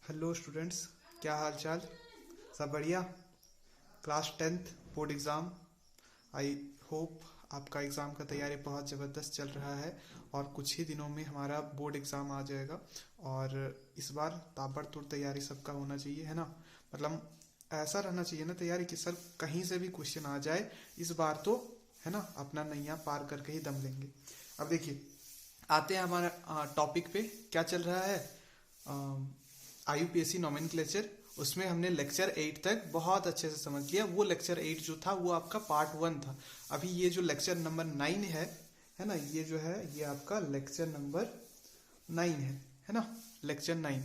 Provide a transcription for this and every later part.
Hello students, क्या हाल चाल। सब बढ़िया। Class 10th board exam. I hope आपका एग्ज़ाम का तैयारी बहुत ज़बरदस्त चल रहा है और कुछ ही दिनों में हमारा बोर्ड एग्ज़ाम आ जाएगा। और इस बार ताबड़तोड़ तैयारी सबका होना चाहिए, है ना। मतलब ऐसा रहना चाहिए ना तैयारी कि सर कहीं से भी क्वेश्चन आ जाए इस बार तो, है ना, अपना नैया पार करके ही दम लेंगे। अब देखिए, आते हैं हमारा टॉपिक पे। क्या चल रहा है? IUPAC nomenclature. उसमें हमने लेक्चर 8 तक बहुत अच्छे से समझ लिया। वो लेक्चर 8 जो था वो आपका पार्ट 1 था। अभी ये जो लेक्चर नंबर 9 है ना, ये जो है ये आपका लेक्चर नंबर 9 है ना, लेक्चर 9।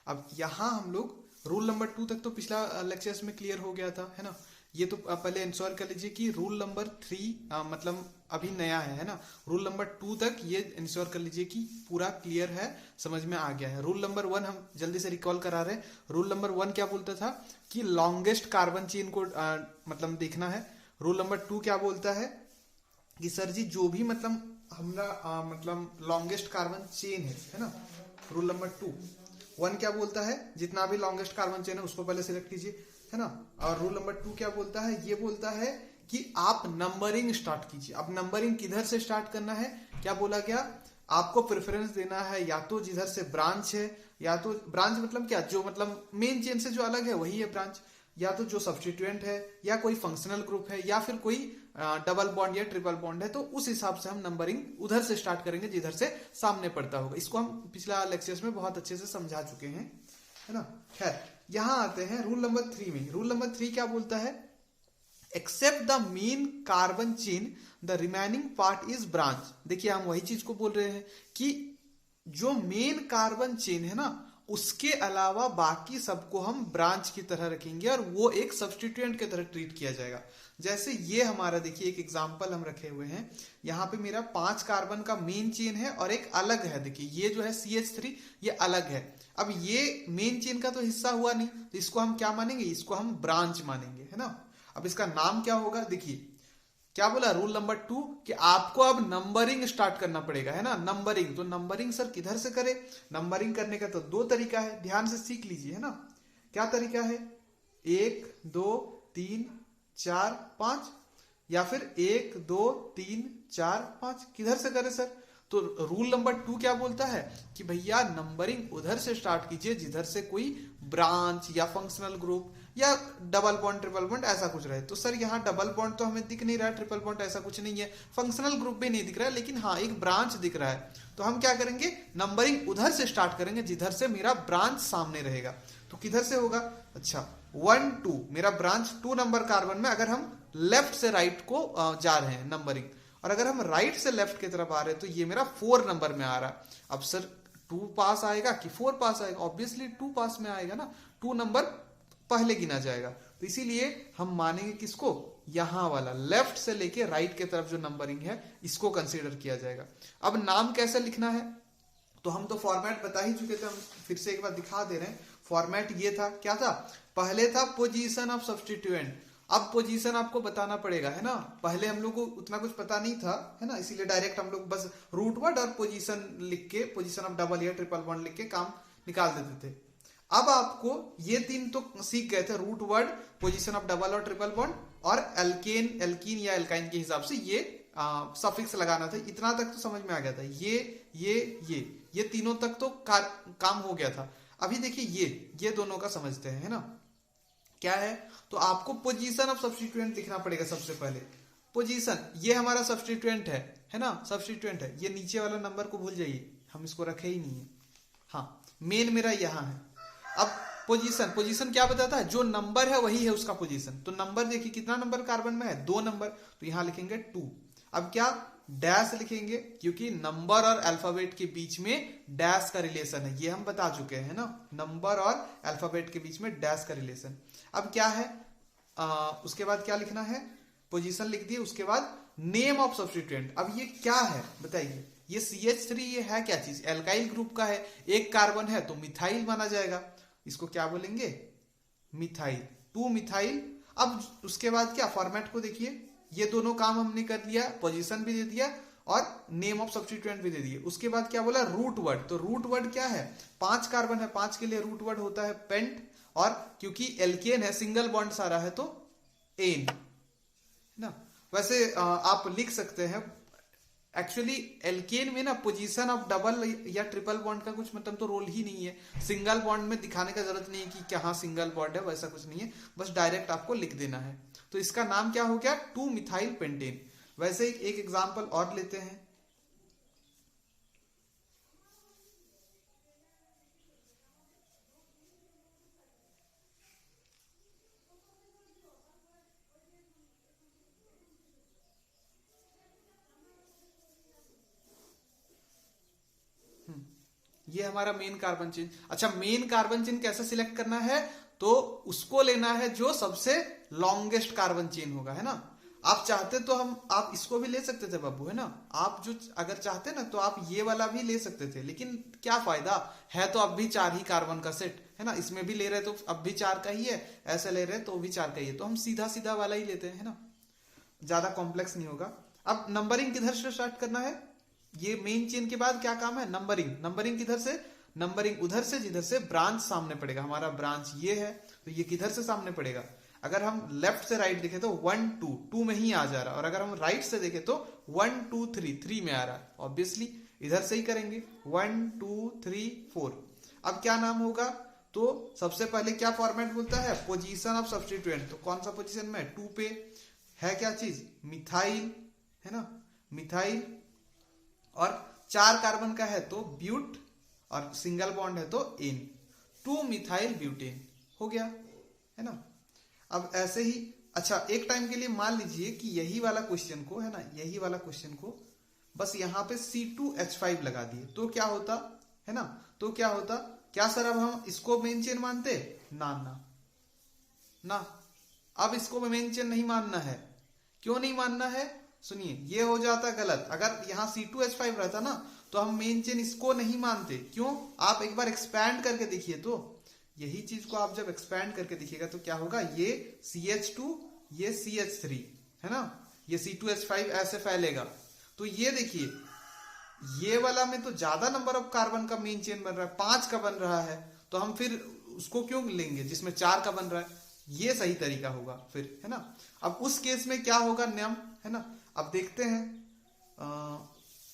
अब यहाँ हम लोग रूल नंबर 2 तक तो पिछला लेक्चर्स में क्लियर हो गया था, है ना। ये तो पहले इंश्योर कर लीजिए कि रूल नंबर 3 मतलब अभी नया है ना। रूल नंबर 2 तक ये इंश्योर कर लीजिए कि पूरा क्लियर है, समझ में आ गया है। रूल नंबर 1 हम जल्दी से रिकॉल करा रहे हैं। रूल नंबर 1 क्या बोलता था कि लॉन्गेस्ट कार्बन चेन को मतलब देखना है। रूल नंबर 2 क्या बोलता है कि सर जी जो भी मतलब हमारा मतलब लॉन्गेस्ट कार्बन चेन है ना। रूल नंबर 2 1 क्या बोलता है, जितना भी लॉन्गेस्ट कार्बन चेन है उसको पहले सिलेक्ट कीजिए, है ना। और रूल नंबर 2 क्या बोलता है, ये बोलता है कि आप नंबरिंग स्टार्ट कीजिए। अब नंबरिंग किधर से स्टार्ट करना है, क्या बोला गया, आपको प्रेफरेंस देना है या तो जिधर से ब्रांच है, या तो ब्रांच मतलब क्या, जो मतलब मेन चेन से जो अलग है वही है ब्रांच, या तो जो सब्सटीट्यूएंट है, या कोई फंक्शनल ग्रुप है, या फिर कोई डबल बॉन्ड या ट्रिपल बॉन्ड है। तो उस हिसाब से हम नंबरिंग उधर से स्टार्ट करेंगे जिधर से सामने पड़ता होगा। इसको हम पिछला लेक्चर्स में बहुत अच्छे से समझा चुके हैं, है ना। खैर, यहां आते हैं रूल नंबर 3 में। रूल नंबर 3 क्या बोलता है, except the main carbon chain the remaining part is branch. देखिए हम वही चीज को बोल रहे हैं कि जो मेन कार्बन चेन है ना, उसके अलावा बाकी सबको हम ब्रांच की तरह रखेंगे और वो एक सब्सटीट्यूएंट की तरह ट्रीट किया जाएगा। जैसे ये हमारा देखिए एक एग्जांपल हम रखे हुए हैं। यहाँ पे मेरा 5 कार्बन का मेन चेन है और एक अलग है। देखिए ये जो है CH3, ये अलग है। अब ये मेन चेन का तो हिस्सा हुआ नहीं, तो इसको हम क्या मानेंगे, इसको हम ब्रांच मानेंगे, है ना। अब इसका नाम क्या होगा, देखिए क्या बोला रूल नंबर 2 कि आपको अब नंबरिंग स्टार्ट करना पड़ेगा, है ना। नंबरिंग, तो नंबरिंग सर किधर से करे, नंबरिंग करने का तो 2 तरीका है, ध्यान से सीख लीजिए, है ना। क्या तरीका है, 1 2 3 4 5, या फिर 1 2 3 4 5, किधर से करे सर। तो रूल नंबर 2 क्या बोलता है कि भैया नंबरिंग उधर से स्टार्ट कीजिए जिधर से कोई ब्रांच या फंक्शनल ग्रुप या डबल बॉन्ड ट्रिपल बॉन्ड ऐसा कुछ रहे। तो सर यहाँ डबल बॉन्ड तो हमें दिख नहीं रहा है, ट्रिपल बॉन्ड ऐसा कुछ नहीं है, फंक्शनल ग्रुप भी नहीं दिख रहा है, लेकिन हाँ एक ब्रांच दिख रहा है। तो हम क्या करेंगे, नंबरिंग उधर से स्टार्ट करेंगे जिधर से मेरा ब्रांच सामने रहेगा। तो किधर से होगा, अच्छा 1 2, मेरा ब्रांच 2 नंबर कार्बन में, अगर हम लेफ्ट से राइट को जा रहे हैं नंबरिंग, और अगर हम राइट से लेफ्ट की तरफ आ रहे हैं तो ये मेरा 4 नंबर में आ रहा है। अब सर 2 पास आएगा कि 4 पास आएगा, ऑब्वियसली 2 पास में आएगा ना, 2 नंबर पहले गिना जाएगा। तो इसीलिए हम मानेंगे किसको, यहां वाला लेफ्ट से लेके राइट की तरफ जो नंबरिंग है इसको कंसीडर किया जाएगा। अब नाम कैसे लिखना है, तो हम तो फॉर्मेट बता ही चुके थे, हम फिर से एक बार दिखा दे रहे हैं। फॉर्मेट ये था, क्या था, पहले था पोजीशन ऑफ सब्सटीट्यूएंट। अब पोजीशन आपको बताना पड़ेगा, है ना। पहले हम लोग को उतना कुछ पता नहीं था, है ना, इसीलिए डायरेक्ट हम लोग बस रूट वर्ड और पोजीशन लिख के, पोजीशन ऑफ डबल या ट्रिपल बॉन्ड लिख के काम निकाल देते थे। अब आपको ये 3 तो सीख गए थे, root word, position of double और ट्रिपल बॉन्ड, और एल्केन एल्कीन या एल्काइन के हिसाब से ये सफिक्स लगाना था। इतना तक तो समझ में आ गया था। ये तीनों तक तो काम हो गया था। अभी देखिए ये दोनों का समझते हैं, है ना। क्या है, तो आपको पोजीशन ऑफ सब्सटीट्यूएंट लिखना पड़ेगा सबसे पहले। पोजीशन, ये हमारा सब्सटीट्यूएंट है ना, सब्सटीट्यूएंट है। ये नीचे वाला नंबर को भूल जाइए, हम इसको रखे ही नहीं है। हाँ, मेन मेरा यहां है। अब पोजीशन क्या बताता है, जो नंबर है वही है उसका पोजीशन। तो नंबर देखिए कितना नंबर कार्बन में है, 2 नंबर, तो यहां लिखेंगे 2। अब क्या, डैश लिखेंगे, क्योंकि नंबर और अल्फाबेट के बीच में डैश का रिलेशन है, ये हम बता चुके हैं ना। नंबर और अल्फाबेट के बीच में डैश का रिलेशन। अब क्या है, उसके बाद क्या लिखना है, पोजीशन लिख दिए, उसके बाद नेम ऑफ सब्सटीट्यूएंट। अब ये क्या है बताइए, ये CH3 ये है क्या चीज, एल्काइल ग्रुप का है, एक कार्बन है तो मिथाइल माना जाएगा। इसको क्या बोलेंगे, मिथाइल, 2 मिथाइल। अब उसके बाद क्या, फॉर्मेट को देखिए, ये दोनों काम हमने कर लिया, पोजीशन भी दे दिया और नेम ऑफ सब्स्टिट्यूएंट भी दे दिए। उसके बाद क्या बोला, रूट वर्ड। तो रूट वर्ड क्या है, 5 कार्बन है, 5 के लिए रूट वर्ड होता है पेंट, और क्योंकि एल्केन है सिंगल बॉन्ड सारा है तो एन ना। वैसे आप लिख सकते हैं एक्चुअली एल्केन में ना पोजीशन ऑफ डबल या ट्रिपल बॉन्ड का कुछ मतलब तो रोल ही नहीं है। सिंगल बॉन्ड में दिखाने का जरूरत नहीं है कि क्या हाँ सिंगल बॉन्ड है, वैसा कुछ नहीं है, बस डायरेक्ट आपको लिख देना है। तो इसका नाम क्या हो गया, 2 मिथाइल पेंटेन। वैसे एक एग्जांपल और लेते हैं। ये हमारा मेन कार्बन चेन। अच्छा, मेन कार्बन चेन कैसे सिलेक्ट करना है, तो उसको लेना है जो सबसे लॉन्गेस्ट कार्बन चेन होगा, है ना। आप चाहते तो आप इसको भी ले सकते थे बाबू, है ना। आप जो अगर चाहते ना तो आप ये वाला भी ले सकते थे, लेकिन क्या फायदा है, तो अब भी 4 ही कार्बन का सेट है ना। इसमें भी ले रहे तो अब भी 4 का ही है, ऐसे ले रहे तो भी 4 का ही है, तो हम सीधा सीधा वाला ही लेते हैं, है ना, ज्यादा कॉम्प्लेक्स नहीं होगा। अब नंबरिंग किधर से स्टार्ट करना है, ये मेन चेन के बाद क्या काम है, नंबरिंग। नंबरिंग किधर से, नंबरिंग उधर से जिधर से ब्रांच सामने पड़ेगा। हमारा ब्रांच ये है तो ये किधर से सामने पड़ेगा, अगर हम लेफ्ट से राइट देखें तो 1 2 2 में ही आ जा रहा है, और अगर हम राइट से देखें तो 1 2 3 3 में आ रहा है। ऑब्वियसली इधर से ही करेंगे 1 2 3 4। अब क्या नाम होगा, तो सबसे पहले क्या फॉर्मेट बोलता है, पोजीशन ऑफ सब्स्टिट्यूएंट। तो कौन सा पोजीशन में, 2 पे है, क्या चीज, मिथाइल, है ना, मिथाइल, और 4 कार्बन का है तो ब्यूट, और सिंगल बॉन्ड है तो एन, 2 मिथाइल ब्यूटेन हो गया, है ना। अब ऐसे ही, अच्छा एक टाइम के लिए मान लीजिए कि यही वाला क्वेश्चन को, है ना, यही वाला क्वेश्चन को बस यहां पे C2H5 लगा दिए तो क्या होता, है ना। तो क्या होता, क्या सर अब हम इसको मेन चेन मानते, ना ना ना, अब इसको मेन चेन नहीं मानना है। क्यों नहीं मानना है, सुनिए, ये हो जाता गलत। अगर यहाँ C2H5 रहता ना तो हम मेन चेन इसको नहीं मानते। क्यों, आप एक बार एक्सपैंड करके देखिए, तो यही चीज को आप जब एक्सपैंड करके देखिएगा तो क्या होगा, ये CH2, ये CH3, है ना, ये C2H5 ऐसे फैलेगा। तो ये देखिए, ये वाला में तो ज्यादा नंबर ऑफ कार्बन का मेन चेन बन रहा है, 5 का बन रहा है, तो हम फिर उसको क्यों लेंगे जिसमें 4 का बन रहा है, ये सही तरीका होगा फिर, है ना। अब उस केस में क्या होगा नियम, है ना। अब देखते हैं,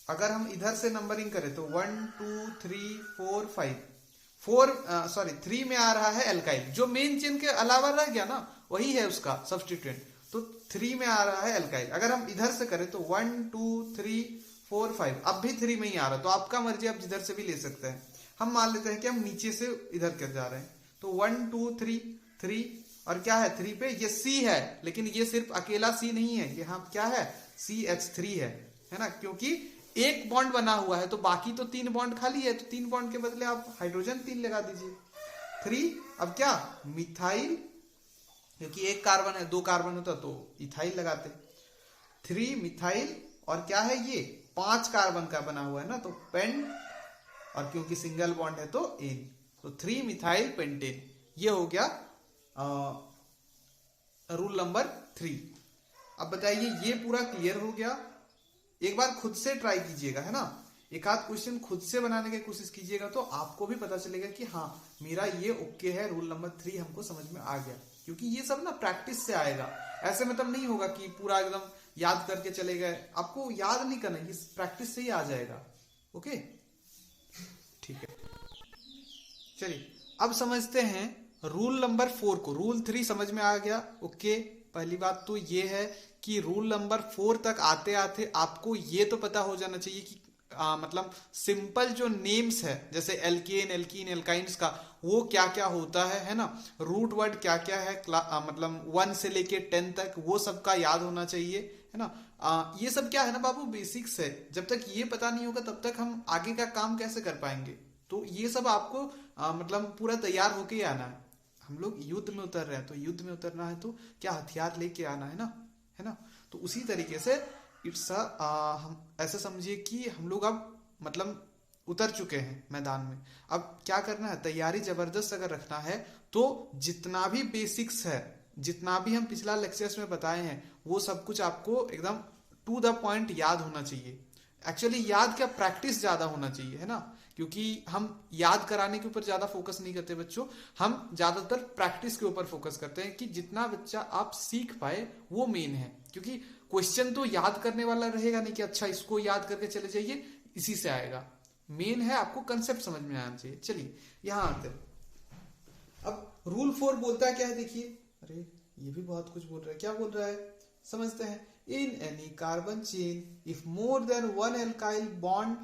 अगर हम इधर से नंबरिंग करें तो 1 2 3 4 5 3 में आ रहा है एल्काइल, जो मेन चेन के अलावा रह गया ना वही है उसका सब्स्टिट्यूएंट, तो 3 में आ रहा है एल्काइल। अगर हम इधर से करें तो 1 2 3 4 5, अब भी 3 में ही आ रहा है, तो आपका मर्जी, आप जिधर से भी ले सकते हैं। हम मान लेते हैं कि हम नीचे से इधर कर जा रहे हैं, तो 1 2 3 3, और क्या है 3 पे, ये C है, लेकिन ये सिर्फ अकेला C नहीं है, यहाँ क्या है, CH3 है ना, क्योंकि एक बॉन्ड बना हुआ है तो बाकी तो 3 बॉन्ड खाली है, तो 3 बॉन्ड के बदले आप हाइड्रोजन 3 लगा दीजिए, 3। अब क्या, मिथाइल, क्योंकि एक कार्बन है, 2 कार्बन होता तो इथाइल लगाते, 3 मिथाइल, और क्या है ये 5 कार्बन का बना हुआ है ना, तो पेंट, और क्योंकि सिंगल बॉन्ड है तो एन, तो 3 मिथाइल पेंटेन। ये हो गया रूल नंबर 3। अब बताइए, ये पूरा क्लियर हो गया। एक बार खुद से ट्राई कीजिएगा, है ना, एक आध क्वेश्चन खुद से बनाने की कोशिश कीजिएगा तो आपको भी पता चलेगा कि हाँ मेरा ये ओके है, रूल नंबर 3 हमको समझ में आ गया। क्योंकि ये सब ना प्रैक्टिस से आएगा, ऐसे मतलब नहीं होगा कि पूरा एकदम याद करके चले गए, आपको याद नहीं करना, ये प्रैक्टिस से ही आ जाएगा। ओके, ठीक है, चलिए अब समझते हैं रूल नंबर 4 को। रूल 3 समझ में आ गया, ओके। पहली बात तो ये है कि रूल नंबर 4 तक आते आते आपको ये तो पता हो जाना चाहिए कि मतलब सिंपल जो नेम्स है, जैसे एल्केन, एल्कीन, एल्काइंस का वो क्या क्या होता है ना, रूट वर्ड क्या क्या है, मतलब 1 से लेके 10 तक वो सब का याद होना चाहिए, है ना। ये सब क्या है ना बाबू, बेसिक्स है। जब तक ये पता नहीं होगा तब तक हम आगे का काम कैसे कर पाएंगे। तो ये सब आपको मतलब पूरा तैयार होके ही आना है। हम लोग युद्ध में उतर रहे हैं, तो युद्ध में उतरना है तो क्या हथियार लेके आना है ना, है ना। तो उसी तरीके से इट्स हम ऐसे समझिए कि हम लोग अब मतलब उतर चुके हैं मैदान में। अब क्या करना है, तैयारी जबरदस्त अगर रखना है तो जितना भी बेसिक्स है, जितना भी हम पिछला लेक्चर्स में बताए हैं, वो सब कुछ आपको एकदम टू द पॉइंट याद होना चाहिए। एक्चुअली याद क्या, प्रैक्टिस ज्यादा होना चाहिए, है ना, क्योंकि हम याद कराने के ऊपर ज्यादा फोकस नहीं करते बच्चों, हम ज्यादातर प्रैक्टिस के ऊपर फोकस करते हैं कि जितना बच्चा आप सीख पाए वो मेन है। क्योंकि क्वेश्चन तो याद करने वाला रहेगा नहीं कि अच्छा इसको याद करके चले जाइए, इसी से आएगा। मेन है आपको कंसेप्ट समझ में आना चाहिए। चलिए यहां आते हैं। अब रूल 4 बोलता है क्या है, देखिए, अरे ये भी बहुत कुछ बोल रहा है, क्या बोल रहा है समझते हैं। In any carbon chain if more than one alkyl bond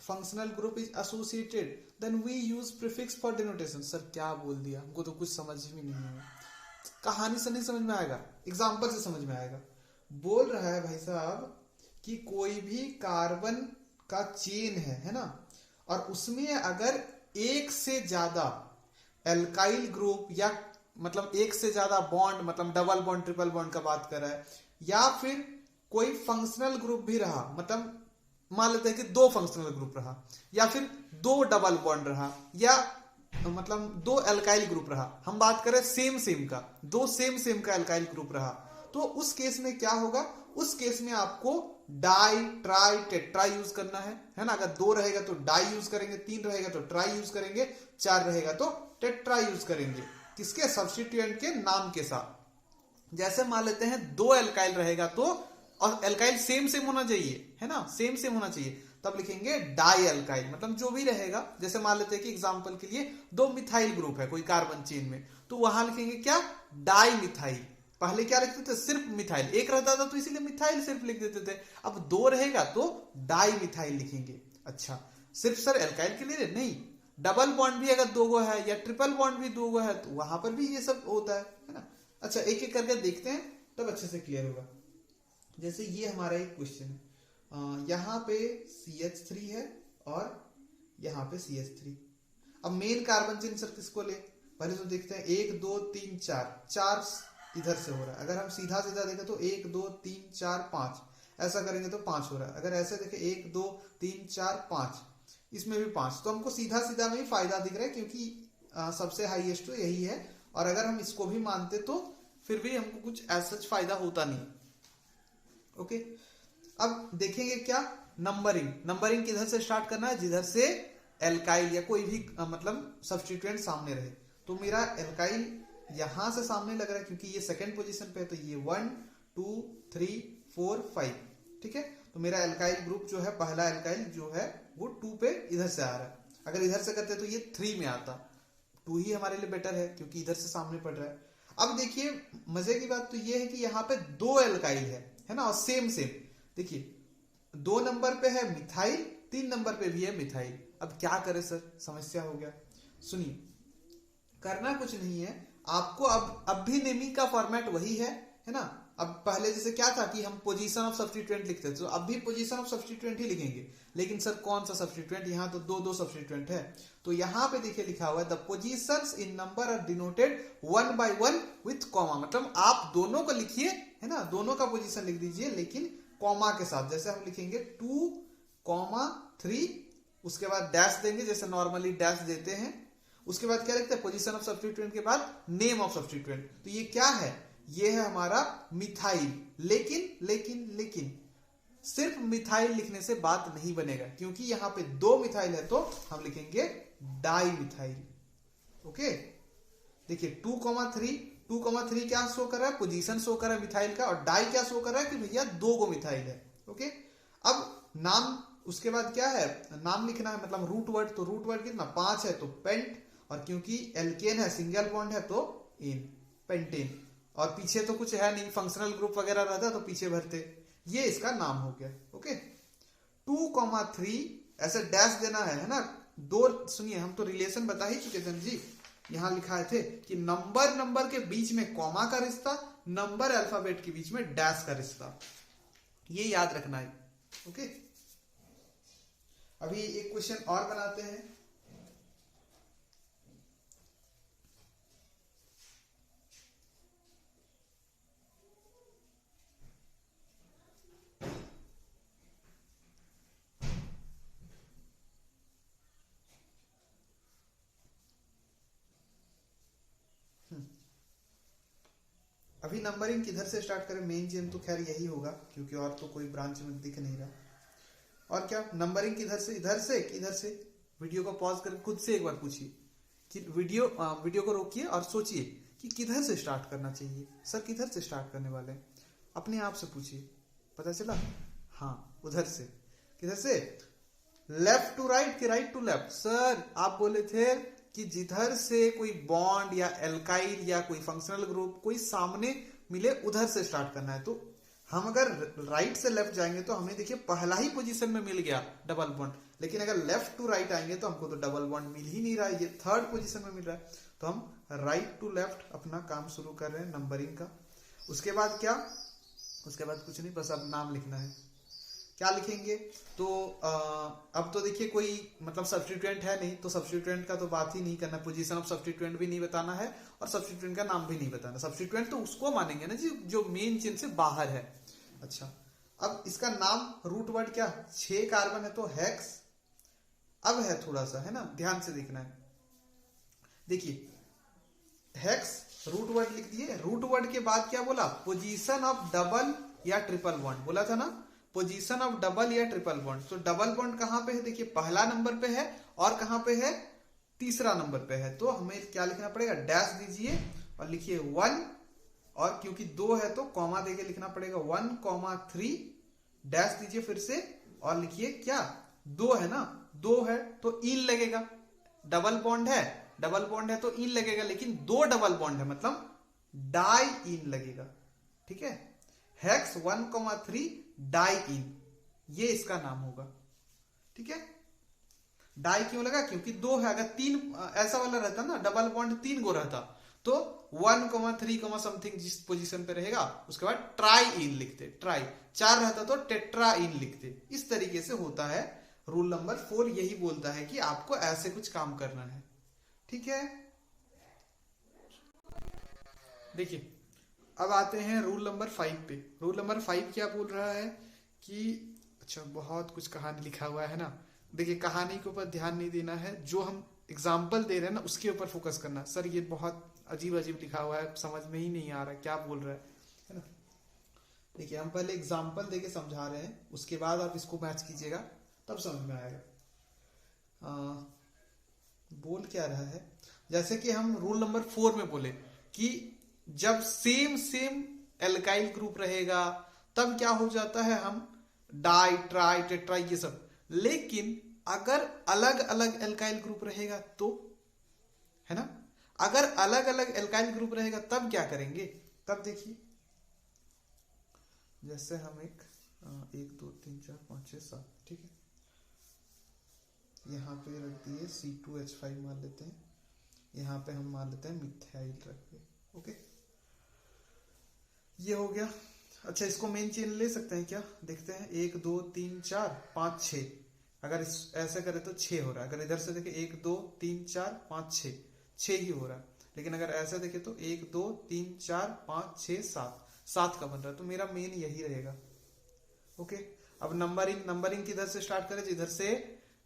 functional group is associated then we use prefix for denotation. Sir क्या बोल दिया, हमको तो कुछ समझ भी नहीं है, कहानी से नहीं समझ में आएगा, एग्जाम्पल से समझ में आएगा। बोल रहा है भाई साहब कि कोई भी कार्बन का चेन है ना, और उसमें अगर एक से ज्यादा एल्काइल ग्रुप या मतलब एक से ज्यादा बॉन्ड, मतलब डबल बॉन्ड ट्रिपल बॉन्ड का बात कर रहा है, या फिर कोई फंक्शनल ग्रुप भी रहा, मतलब मान लेते हैं कि 2 फंक्शनल ग्रुप रहा, या फिर 2 डबल बॉन्ड रहा, या मतलब 2 एल्काइल ग्रुप रहा, हम बात करें सेम सेम का, 2 सेम सेम का एल्काइल ग्रुप रहा, तो उस केस में क्या होगा, उस केस में आपको डाई ट्राई टेट्रा यूज करना है ना। अगर 2 रहेगा तो डाई यूज करेंगे, 3 रहेगा तो ट्राई यूज करेंगे, 4 रहेगा तो टेट्रा यूज करेंगे, किसके, सब्स्टिट्यूएंट के नाम के साथ। जैसे मान लेते हैं 2 एल्काइल रहेगा तो, और एल्काइल सेम सेम होना चाहिए, है ना, सेम सेम होना चाहिए, तब लिखेंगे डाई एल्काइल, मतलब जो भी रहेगा। जैसे मान लेते हैं कि एग्जांपल के लिए 2 मिथाइल ग्रुप है कोई कार्बन चेन में, तो वहां लिखेंगे क्या, डाई मिथाइल। पहले क्या लिखते थे, सिर्फ मिथाइल, एक रहता था तो इसीलिए मिथाइल सिर्फ लिख देते थे, अब 2 रहेगा तो डाई मिथाइल लिखेंगे। अच्छा, सिर्फ सर एल्काइल के लिए नहीं, डबल बॉन्ड भी अगर 2 है या ट्रिपल बॉन्ड भी 2 है तो वहां पर भी ये सब होता है ना। अच्छा, एक एक करके देखते हैं तब अच्छे से क्लियर होगा। जैसे ये हमारा एक क्वेश्चन है, यहाँ पे CH3 है और यहाँ पे CH3। अब मेन कार्बन चेन सर किसको ले, पहले तो देखते हैं 1 2 3 4 इधर से हो रहा है। अगर हम सीधा सीधा देखें तो 1 2 3 4 5, ऐसा करेंगे तो 5 हो रहा है। अगर ऐसे देखें 1 2 3 4 5, इसमें भी 5, तो हमको सीधा सीधा में ही फायदा दिख रहा है, क्योंकि सबसे हाईएस्ट तो यही है। और अगर हम इसको भी मानते तो फिर भी हमको कुछ ऐसा फायदा होता नहीं। ओके, अब देखेंगे क्या, नंबरिंग। नंबरिंग किधर से स्टार्ट करना है, जिधर से एल्काइल या कोई भी मतलब सब्स्टिट्यूएंट सामने रहे। तो मेरा एल्काइल यहां से सामने लग रहा है क्योंकि ये सेकंड पोजीशन पे है, तो ये 1 2 3 4 5, ठीक है। तो मेरा एल्काइल ग्रुप जो है, पहला एल्काइल जो है वो 2 पे इधर से आ रहा है। अगर इधर से करते तो ये 3 में आता, 2 ही हमारे लिए बेटर है क्योंकि इधर से सामने पड़ रहा है। अब देखिए मजे की बात तो ये है कि यहाँ पे 2 एल्काइल है ना, और सेम सेम। देखिए 2 नंबर पे है मिथाइल, 3 नंबर पे भी है मिथाइल। अब क्या करें सर, समस्या हो गया। सुनिए, करना कुछ नहीं है आपको, अब भी नेमी का फॉर्मेट वही है ना। अब पहले जैसे क्या था कि हम पोजीशन ऑफ सब्स्टिट्यूएंट लिखते थे, तो अब भी पोजीशन ऑफ सब्स्टिट्यूएंट ही लिखेंगे, लेकिन सर कौन सा सब्स्टिट्यूएंट, यहाँ तो 2 सब्स्टिट्यूएंट है। तो यहाँ पे देखिए लिखा हुआ है the positions in number are denoted 1 by 1 with comma, मतलब आप दोनों को लिखिए, है ना, दोनों का पोजीशन लिख दीजिए, लेकिन कॉमा के साथ। जैसे हम लिखेंगे 2,3, उसके बाद डैश देंगे जैसे नॉर्मली डैश देते हैं। उसके बाद क्या लिखते हैं, पोजीशन ऑफ सब्स्टिट्यूएंट के बाद नेम ऑफ सब्स्टिट्यूएंट। तो ये क्या है, ये है हमारा मिथाइल। लेकिन सिर्फ मिथाइल लिखने से बात नहीं बनेगा, क्योंकि यहां पे 2 मिथाइल है तो हम लिखेंगे डाई मिथाइल। ओके, देखिए 2,3 क्या शो कर रहा है, पोजीशन शो कर रहा है मिथाइल का, और डाई क्या शो कर रहा है कि भैया 2 गो मिथाइल है। ओके, अब नाम, उसके बाद क्या है, नाम लिखना है, मतलब रूट वर्ड। तो रूट वर्ड कितना, 5 है तो पेंट, और क्योंकि एल्केन है, सिंगल बॉन्ड है तो इन, पेंटेन। और पीछे तो कुछ है नहीं, फंक्शनल ग्रुप वगैरह रहता तो पीछे भरते, ये इसका नाम हो गया। ओके, 2,3 ऐसे डैश देना है ना। 2, सुनिए हम तो रिलेशन बता ही चुके थे जी, यहां लिखा थे कि नंबर के बीच में कॉमा का रिश्ता, नंबर अल्फाबेट के बीच में डैश का रिश्ता, ये याद रखना है। ओके, अभी एक क्वेश्चन और बनाते हैं। अभी नंबरिंग किधर से स्टार्ट करें, मेन चेन तो खैर यही होगा क्योंकि और तो कोई ब्रांच में दिख नहीं रहा। और क्या नंबरिंग किधर से, इधर से कि इधर से? वीडियो को पॉज करके खुद से एक बार पूछिए कि वीडियो को रोकिए और सोचिए कि किधर से स्टार्ट करना चाहिए। सर किधर से स्टार्ट करने वाले हैं, अपने आप से पूछिए। पता चला? हाँ, उधर से। किधर से? लेफ्ट टू राइट कि राइट टू लेफ्ट? सर आप बोले थे कि जिधर से कोई बॉन्ड या एल्काइल या कोई फंक्शनल ग्रुप कोई सामने मिले उधर से स्टार्ट करना है। तो हम अगर राइट से लेफ्ट जाएंगे तो हमें देखिए पहला ही पोजीशन में मिल गया डबल बॉन्ड, लेकिन अगर लेफ्ट टू राइट आएंगे तो हमको तो डबल बॉन्ड मिल ही नहीं रहा है, ये थर्ड पोजीशन में मिल रहा है। तो हम राइट टू लेफ्ट अपना काम शुरू कर रहे हैं नंबरिंग का। उसके बाद क्या? उसके बाद कुछ नहीं, बस अब नाम लिखना है। क्या लिखेंगे? तो अब तो देखिए कोई मतलब सब्स्टिट्यूएंट है नहीं, तो सब्स्टिट्यूएंट का तो बात ही नहीं करना, पोजीशन ऑफ सब्स्टिट्यूएंट भी नहीं बताना है और सब्स्टिट्यूएंट का नाम भी नहीं बताना। सब्स्टिट्यूएंट तो उसको मानेंगे ना जी जो मेन चेन से बाहर है। अच्छा, अब इसका नाम रूट वर्ड क्या? 6 कार्बन है तो हेक्स। अब है थोड़ा सा, है ना, ध्यान से देखना है। देखिए हेक्स रूट वर्ड लिख दिए। रूट वर्ड के बाद क्या बोला? पोजीशन ऑफ डबल या ट्रिपल बॉन्ड बोला था ना, पोजीशन ऑफ डबल या ट्रिपल बॉन्ड। तो डबल बॉन्ड कहां पे है? देखिए पहला नंबर पे है और कहां पे है? तीसरा नंबर पे है। तो हमें क्या लिखना पड़ेगा? डैश दीजिए और लिखिए 1, और क्योंकि 2 है तो कॉमा देके लिखना पड़ेगा 1,3 डैश दीजिए फिर से और लिखिए क्या? 2 है ना, 2 है तो इन लगेगा। डबल बॉन्ड है, डबल बॉन्ड है तो इन लगेगा, लेकिन 2 डबल बॉन्ड है मतलब डाई इन लगेगा। ठीक है, हेक्स 1,3 डाई इन, ये इसका नाम होगा। ठीक है, डाई क्यों लगा? क्योंकि 2 है। अगर 3 ऐसा वाला रहता ना, डबल बॉन्ड 3 गो रहता तो 1,3 समथिंग जिस पोजीशन पे रहेगा उसके बाद ट्राई इन लिखते, ट्राई। 4 रहता तो टेट्रा इन लिखते। इस तरीके से होता है। रूल नंबर 4 यही बोलता है कि आपको ऐसे कुछ काम करना है। ठीक है, देखिए अब आते हैं रूल नंबर 5 पे। रूल नंबर 5 क्या बोल रहा है कि अच्छा बहुत कुछ कहानी लिखा हुआ है ना, देखिए कहानी के ऊपर ध्यान नहीं देना है, जो हम एग्जाम्पल दे रहे हैं ना उसके ऊपर फोकस करना। सर ये बहुत अजीब अजीब लिखा हुआ है, समझ में ही नहीं आ रहा क्या बोल रहा है ना। देखिए हम पहले एग्जाम्पल देके समझा रहे हैं, उसके बाद आप इसको मैच कीजिएगा तब समझ में आएगा। बोल क्या रहा है? जैसे कि हम रूल नंबर 4 में बोले कि जब सेम एल्काइल ग्रुप रहेगा तब क्या हो जाता है, हम डाई ट्राई टेट्रा ये सब। लेकिन अगर अलग अलग एल्काइल ग्रुप रहेगा तो, है ना, अगर अलग अलग एल्काइल ग्रुप रहेगा तब क्या करेंगे? तब देखिए जैसे हम 1 2 3 4 5 6 7, ठीक है, यहाँ पे रख दिए C2H5 मान लेते हैं, यहाँ पे हम मान लेते हैं मिथाइल रख दिए। ओके, ये हो गया। अच्छा इसको मेन चेन ले सकते हैं क्या? देखते हैं 1 2 3 4 5 6। अगर ऐसे करें तो 6 हो रहा है। अगर इधर से देखें 1 2 3 4 5 6 ही हो रहा है। लेकिन अगर ऐसे देखें तो 1 2 3 4 5 6 7 का बन रहा है। तो मेरा मेन यही रहेगा। ओके, अब नंबरिंग किधर से स्टार्ट करें? जिधर से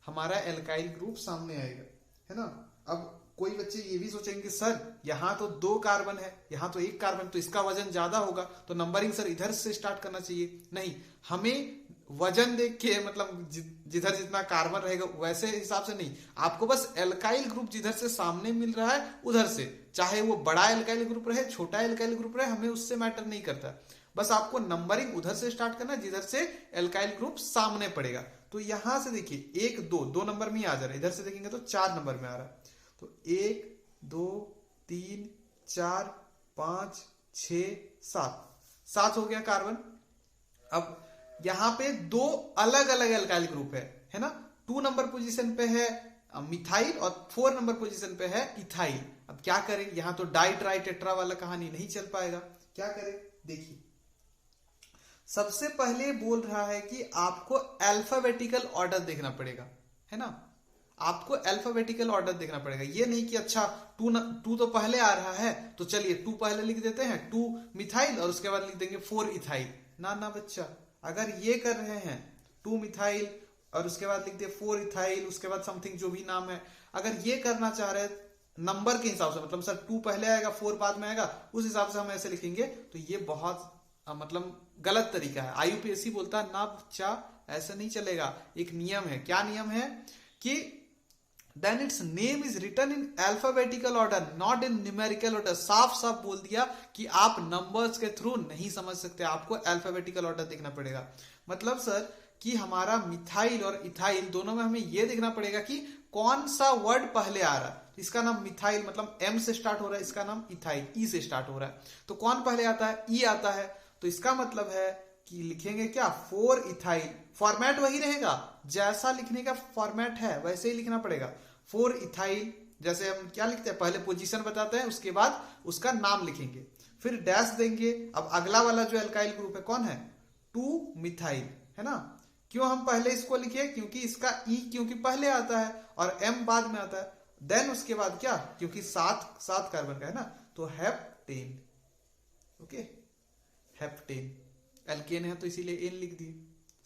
हमारा एल्काइल ग्रुप सामने आएगा, है ना। अब कोई बच्चे ये भी सोचेंगे सर यहाँ तो 2 कार्बन है, यहाँ तो 1 कार्बन, तो इसका वजन ज्यादा होगा तो नंबरिंग सर इधर से स्टार्ट करना चाहिए। नहीं, हमें वजन देख के मतलब जिधर जितना कार्बन रहेगा वैसे हिसाब से नहीं, आपको बस एल्काइल ग्रुप जिधर से सामने मिल रहा है उधर से, चाहे वो बड़ा एल्काइल ग्रुप रहे छोटा एल्काइल ग्रुप रहे, हमें उससे मैटर नहीं करता। बस आपको नंबरिंग उधर से स्टार्ट करना है जिधर से एल्काइल ग्रुप सामने पड़ेगा। तो यहां से देखिए 1 2 नंबर में ही आ जा रहा है, इधर से देखेंगे तो 4 नंबर में आ रहा है। तो 1 2 3 4 5 6 7 हो गया कार्बन। अब यहां पे 2 अलग अलग एल्काइल ग्रुप है ना। 2 नंबर पोजीशन पे है मिथाइल और 4 नंबर पोजीशन पे है इथाइल। अब क्या करें? यहां तो डाई ट्राई टेट्रा वाला कहानी नहीं चल पाएगा। क्या करें? देखिए सबसे पहले बोल रहा है कि आपको अल्फाबेटिकल ऑर्डर देखना पड़ेगा, है ना। आपको अल्फाबेटिकल ऑर्डर देखना पड़ेगा। ये नहीं कि अच्छा 2 तो पहले आ रहा है तो चलिए 2 पहले लिख देते हैं, 2 मिथाइल और उसके बाद लिख देंगे 4 इथाइल। ना बच्चा, अगर ये कर रहे हैं 2 मिथाइल और उसके बाद लिख दिए 4 इथाइल, उसके बाद समथिंग जो भी नाम है, अगर ये करना चाह रहे हैं नंबर के हिसाब से, मतलब सर 2 पहले आएगा 4 बाद में आएगा, उस हिसाब से हम ऐसे लिखेंगे, तो ये बहुत मतलब गलत तरीका है। IUPAC बोलता है ना बच्चा ऐसा नहीं चलेगा। एक नियम है, क्या नियम है कि then its name is written in alphabetical order not in numerical order. साफ साफ बोल दिया कि आप नंबर्स के थ्रू नहीं समझ सकते, आपको अल्फाबेटिकल ऑर्डर देखना पड़ेगा। मतलब सर कि हमारा मिथाइल और इथाइल दोनों में हमें यह देखना पड़ेगा कि कौन सा वर्ड पहले आ रहा है। इसका नाम मिथाइल मतलब एम से स्टार्ट हो रहा है, इसका नाम इथाइल ई से स्टार्ट हो रहा है, तो कौन पहले आता है, ई आता है। तो इसका मतलब है कि लिखेंगे क्या, 4 इथाइल। फॉर्मेट वही रहेगा, जैसा लिखने का फॉर्मेट है वैसे ही लिखना पड़ेगा। 4 इथाइल, जैसे हम क्या लिखते हैं, पहले पोजीशन बताते हैं, उसके बाद उसका नाम लिखेंगे, फिर डैश देंगे। अब अगला वाला जो एल्काइल ग्रुप है कौन है, 2 मिथाइल, है ना। क्यों हम पहले इसको लिखे, क्योंकि इसका ई क्योंकि पहले आता है और एम बाद में आता है। देन उसके बाद क्या, क्योंकि 7 कार्बन का है ना, तो हेप्टेन। ओके, हेप्टेन एल्केन है तो इसीलिए एन लिख दिए।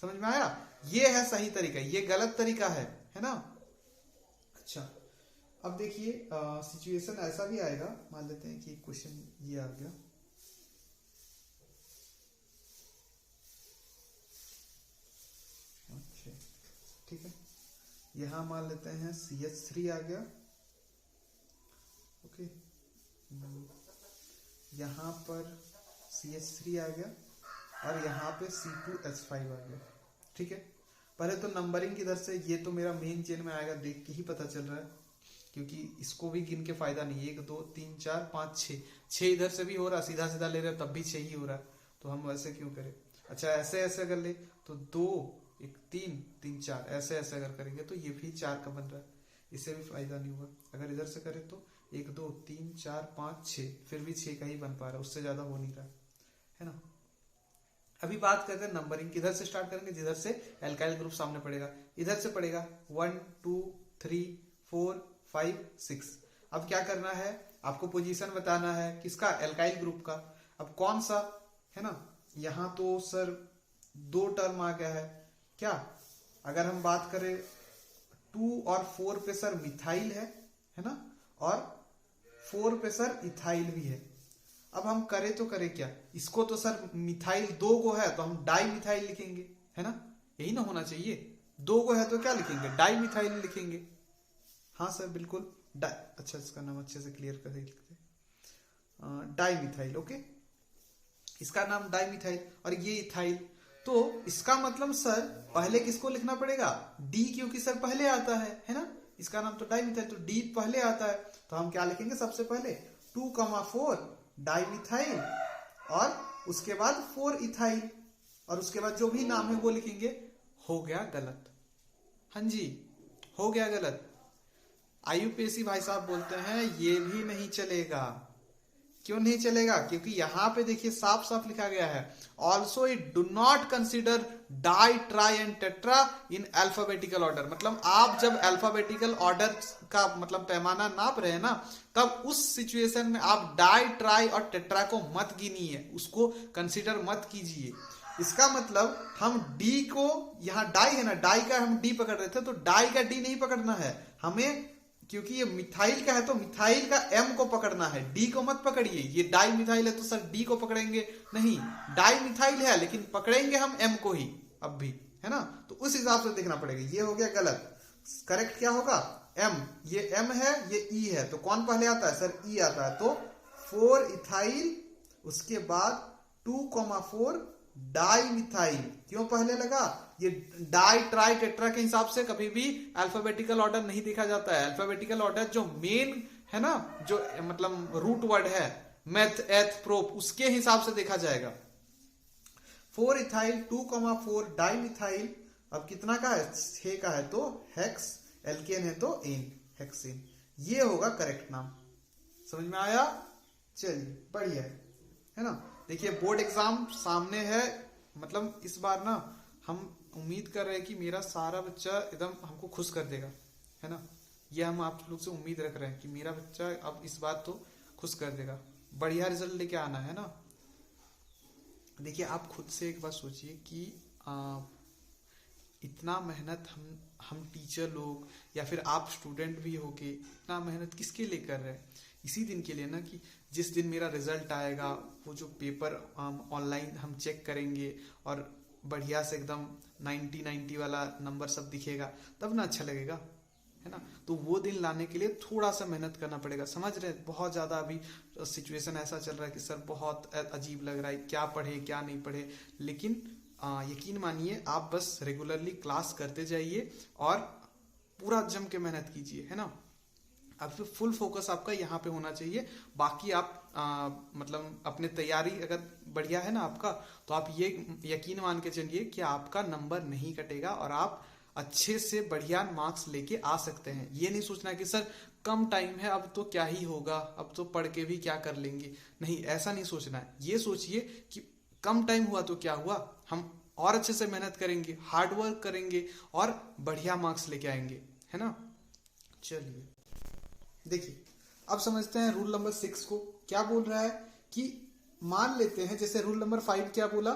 समझ में आया, ये है सही तरीका, ये गलत तरीका है ना। अच्छा, अब देखिए सिचुएशन ऐसा भी आएगा, मान लेते हैं कि क्वेश्चन ये आ गया। अच्छा ठीक है, यहां मान लेते हैं CH3 आ गया। ओके, यहां पर CH3 आ गया और यहाँ पे C2H5 आ गया। ठीक है, पहले तो नंबरिंग किधर से, ये तो मेरा मेन चेन में आएगा, देख के ही पता चल रहा है, क्योंकि इसको भी गिन के फायदा नहीं। 1 2 3 4 5 6 इधर से भी हो रहा, सीधा सीधा ले रहे तब भी 6 ही हो रहा है, तो हम वैसे क्यों करें। अच्छा, ऐसे ऐसे अगर ले तो 2 1 3 3 4, ऐसे ऐसे अगर करेंगे तो ये भी 4 का बन रहा है, इससे भी फायदा नहीं हुआ। अगर इधर से करें तो 1 2 3 4 5 6, फिर भी 6 का ही बन पा रहा है, उससे ज्यादा हो नहीं रहा है ना। अभी बात करते हैं नंबरिंग, किधर से स्टार्ट करेंगे, जिधर से एल्काइल ग्रुप सामने पड़ेगा, इधर से पड़ेगा 1 2 3 4 5 6। अब क्या करना है, आपको पोजीशन बताना है किसका, एल्काइल ग्रुप का। अब कौन सा, है ना, यहां तो सर 2 टर्म आ गया है क्या। अगर हम बात करें 2 और 4 पे सर मिथाइल है ना, और 4 पे सर इथाइल भी है। अब हम करें तो करें क्या, इसको तो सर मिथाइल 2 गो है तो हम डाई मिथाइल लिखेंगे, है ना, यही ना होना चाहिए। 2 गो है तो क्या लिखेंगे, डाई मिथाइल लिखेंगे। हाँ सर बिल्कुल, डाई, अच्छा इसका नाम अच्छे से क्लियर कर लिखते, डाई मिथाइल। ओके, इसका नाम डाई मिथाइल और ये इथाइल, तो इसका मतलब सर पहले किसको लिखना पड़ेगा, डी, क्योंकि सर पहले आता है ना, इसका नाम तो डाई मिथाइल, तो डी पहले आता है, तो हम क्या लिखेंगे सबसे पहले 2,4 डाइमिथाइल और उसके बाद 4 इथाइल, और उसके बाद जो भी नाम है वो लिखेंगे। हो गया गलत, हाँ जी हो गया गलत। आईयूपीएसी भाई साहब बोलते हैं ये भी नहीं चलेगा। क्यों नहीं चलेगा, क्योंकि यहां पे देखिए साफ साफ लिखा गया है, also it do not consider di tri and tetra in alphabetical order. मतलब आप जब अल्फाबेटिकल ऑर्डर का मतलब पैमाना नाप रहे हैं ना, तब उस सिचुएशन में आप डाई ट्राई और टेट्रा को मत गिनिए, उसको कंसिडर मत कीजिए। इसका मतलब हम डी को, यहाँ डाई है ना, डाई का हम डी पकड़ रहे थे, तो डाई का डी नहीं पकड़ना है हमें, क्योंकि ये मिथाइल का है तो मिथाइल का एम को पकड़ना है, डी को मत पकड़िए। ये डाई मिथाइल है तो सर डी को पकड़ेंगे नहीं, डाई मिथाइल है लेकिन पकड़ेंगे हम एम को ही अब भी, है ना, तो उस हिसाब से देखना पड़ेगा। ये हो गया गलत, करेक्ट क्या होगा, एम, ये एम है ये ई है, तो कौन पहले आता है सर, ई आता है, तो 4 इथाइल उसके बाद 2,4 डाई मिथाइल। क्यों पहले लगा, ये डाई ट्राई टेट्रा के हिसाब से कभी भी अल्फाबेटिकल ऑर्डर नहीं देखा जाता है। अल्फाबेटिकल ऑर्डर जो मेन है ना, जो मतलब रूट वर्ड है, मेथ एथ प्रोप, उसके हिसाब से देखा जाएगा। 4 इथाइल 2,4 डाई मिथाइल, अब कितना का है, 6 का है, तो हेक्स, एल्केन है तो एन, हेक्सेन, ये होगा करेक्ट नाम। समझ में आया, चलिए बढ़िया है ना। देखिए बोर्ड एग्जाम सामने है, मतलब इस बार ना हम उम्मीद कर रहे हैं कि मेरा सारा बच्चा एकदम हमको खुश कर देगा, है ना, ये हम आप लोग से उम्मीद रख रहे हैं कि मेरा बच्चा अब इस बार तो खुश कर देगा, बढ़िया रिजल्ट लेके आना है ना। देखिए आप खुद से एक बात सोचिए कि इतना मेहनत हम टीचर लोग या फिर आप स्टूडेंट भी होके इतना मेहनत किसके लिए कर रहे हैं, इसी दिन के लिए ना, कि जिस दिन मेरा रिजल्ट आएगा वो जो पेपर ऑनलाइन हम चेक करेंगे और बढ़िया से एकदम 90-90 वाला नंबर सब दिखेगा, तब ना अच्छा लगेगा, है ना। तो वो दिन लाने के लिए थोड़ा सा मेहनत करना पड़ेगा, समझ रहे हैं। बहुत ज्यादा अभी सिचुएशन ऐसा चल रहा है कि सर बहुत अजीब लग रहा है, क्या पढ़े क्या नहीं पढ़े। लेकिन यकीन मानिए, आप बस रेगुलरली क्लास करते जाइए और पूरा जम के मेहनत कीजिए, है ना। अब फिर फुल फोकस आपका यहाँ पे होना चाहिए। बाकी आप मतलब अपने तैयारी अगर बढ़िया है ना आपका, तो आप ये यकीन मान के चलिए कि आपका नंबर नहीं कटेगा और आप अच्छे से बढ़िया मार्क्स लेके आ सकते हैं। ये नहीं सोचना कि सर कम टाइम है, अब तो क्या ही होगा, अब तो पढ़ के भी क्या कर लेंगे। नहीं, ऐसा नहीं सोचना है। ये सोचिए कि कम टाइम हुआ तो क्या हुआ, हम और अच्छे से मेहनत करेंगे, हार्ड वर्क करेंगे और बढ़िया मार्क्स लेके आएंगे, है ना। चलिए देखिए, अब समझते हैं रूल नंबर 6 को। क्या बोल रहा है कि मान लेते हैं, जैसे रूल नंबर 5 क्या बोला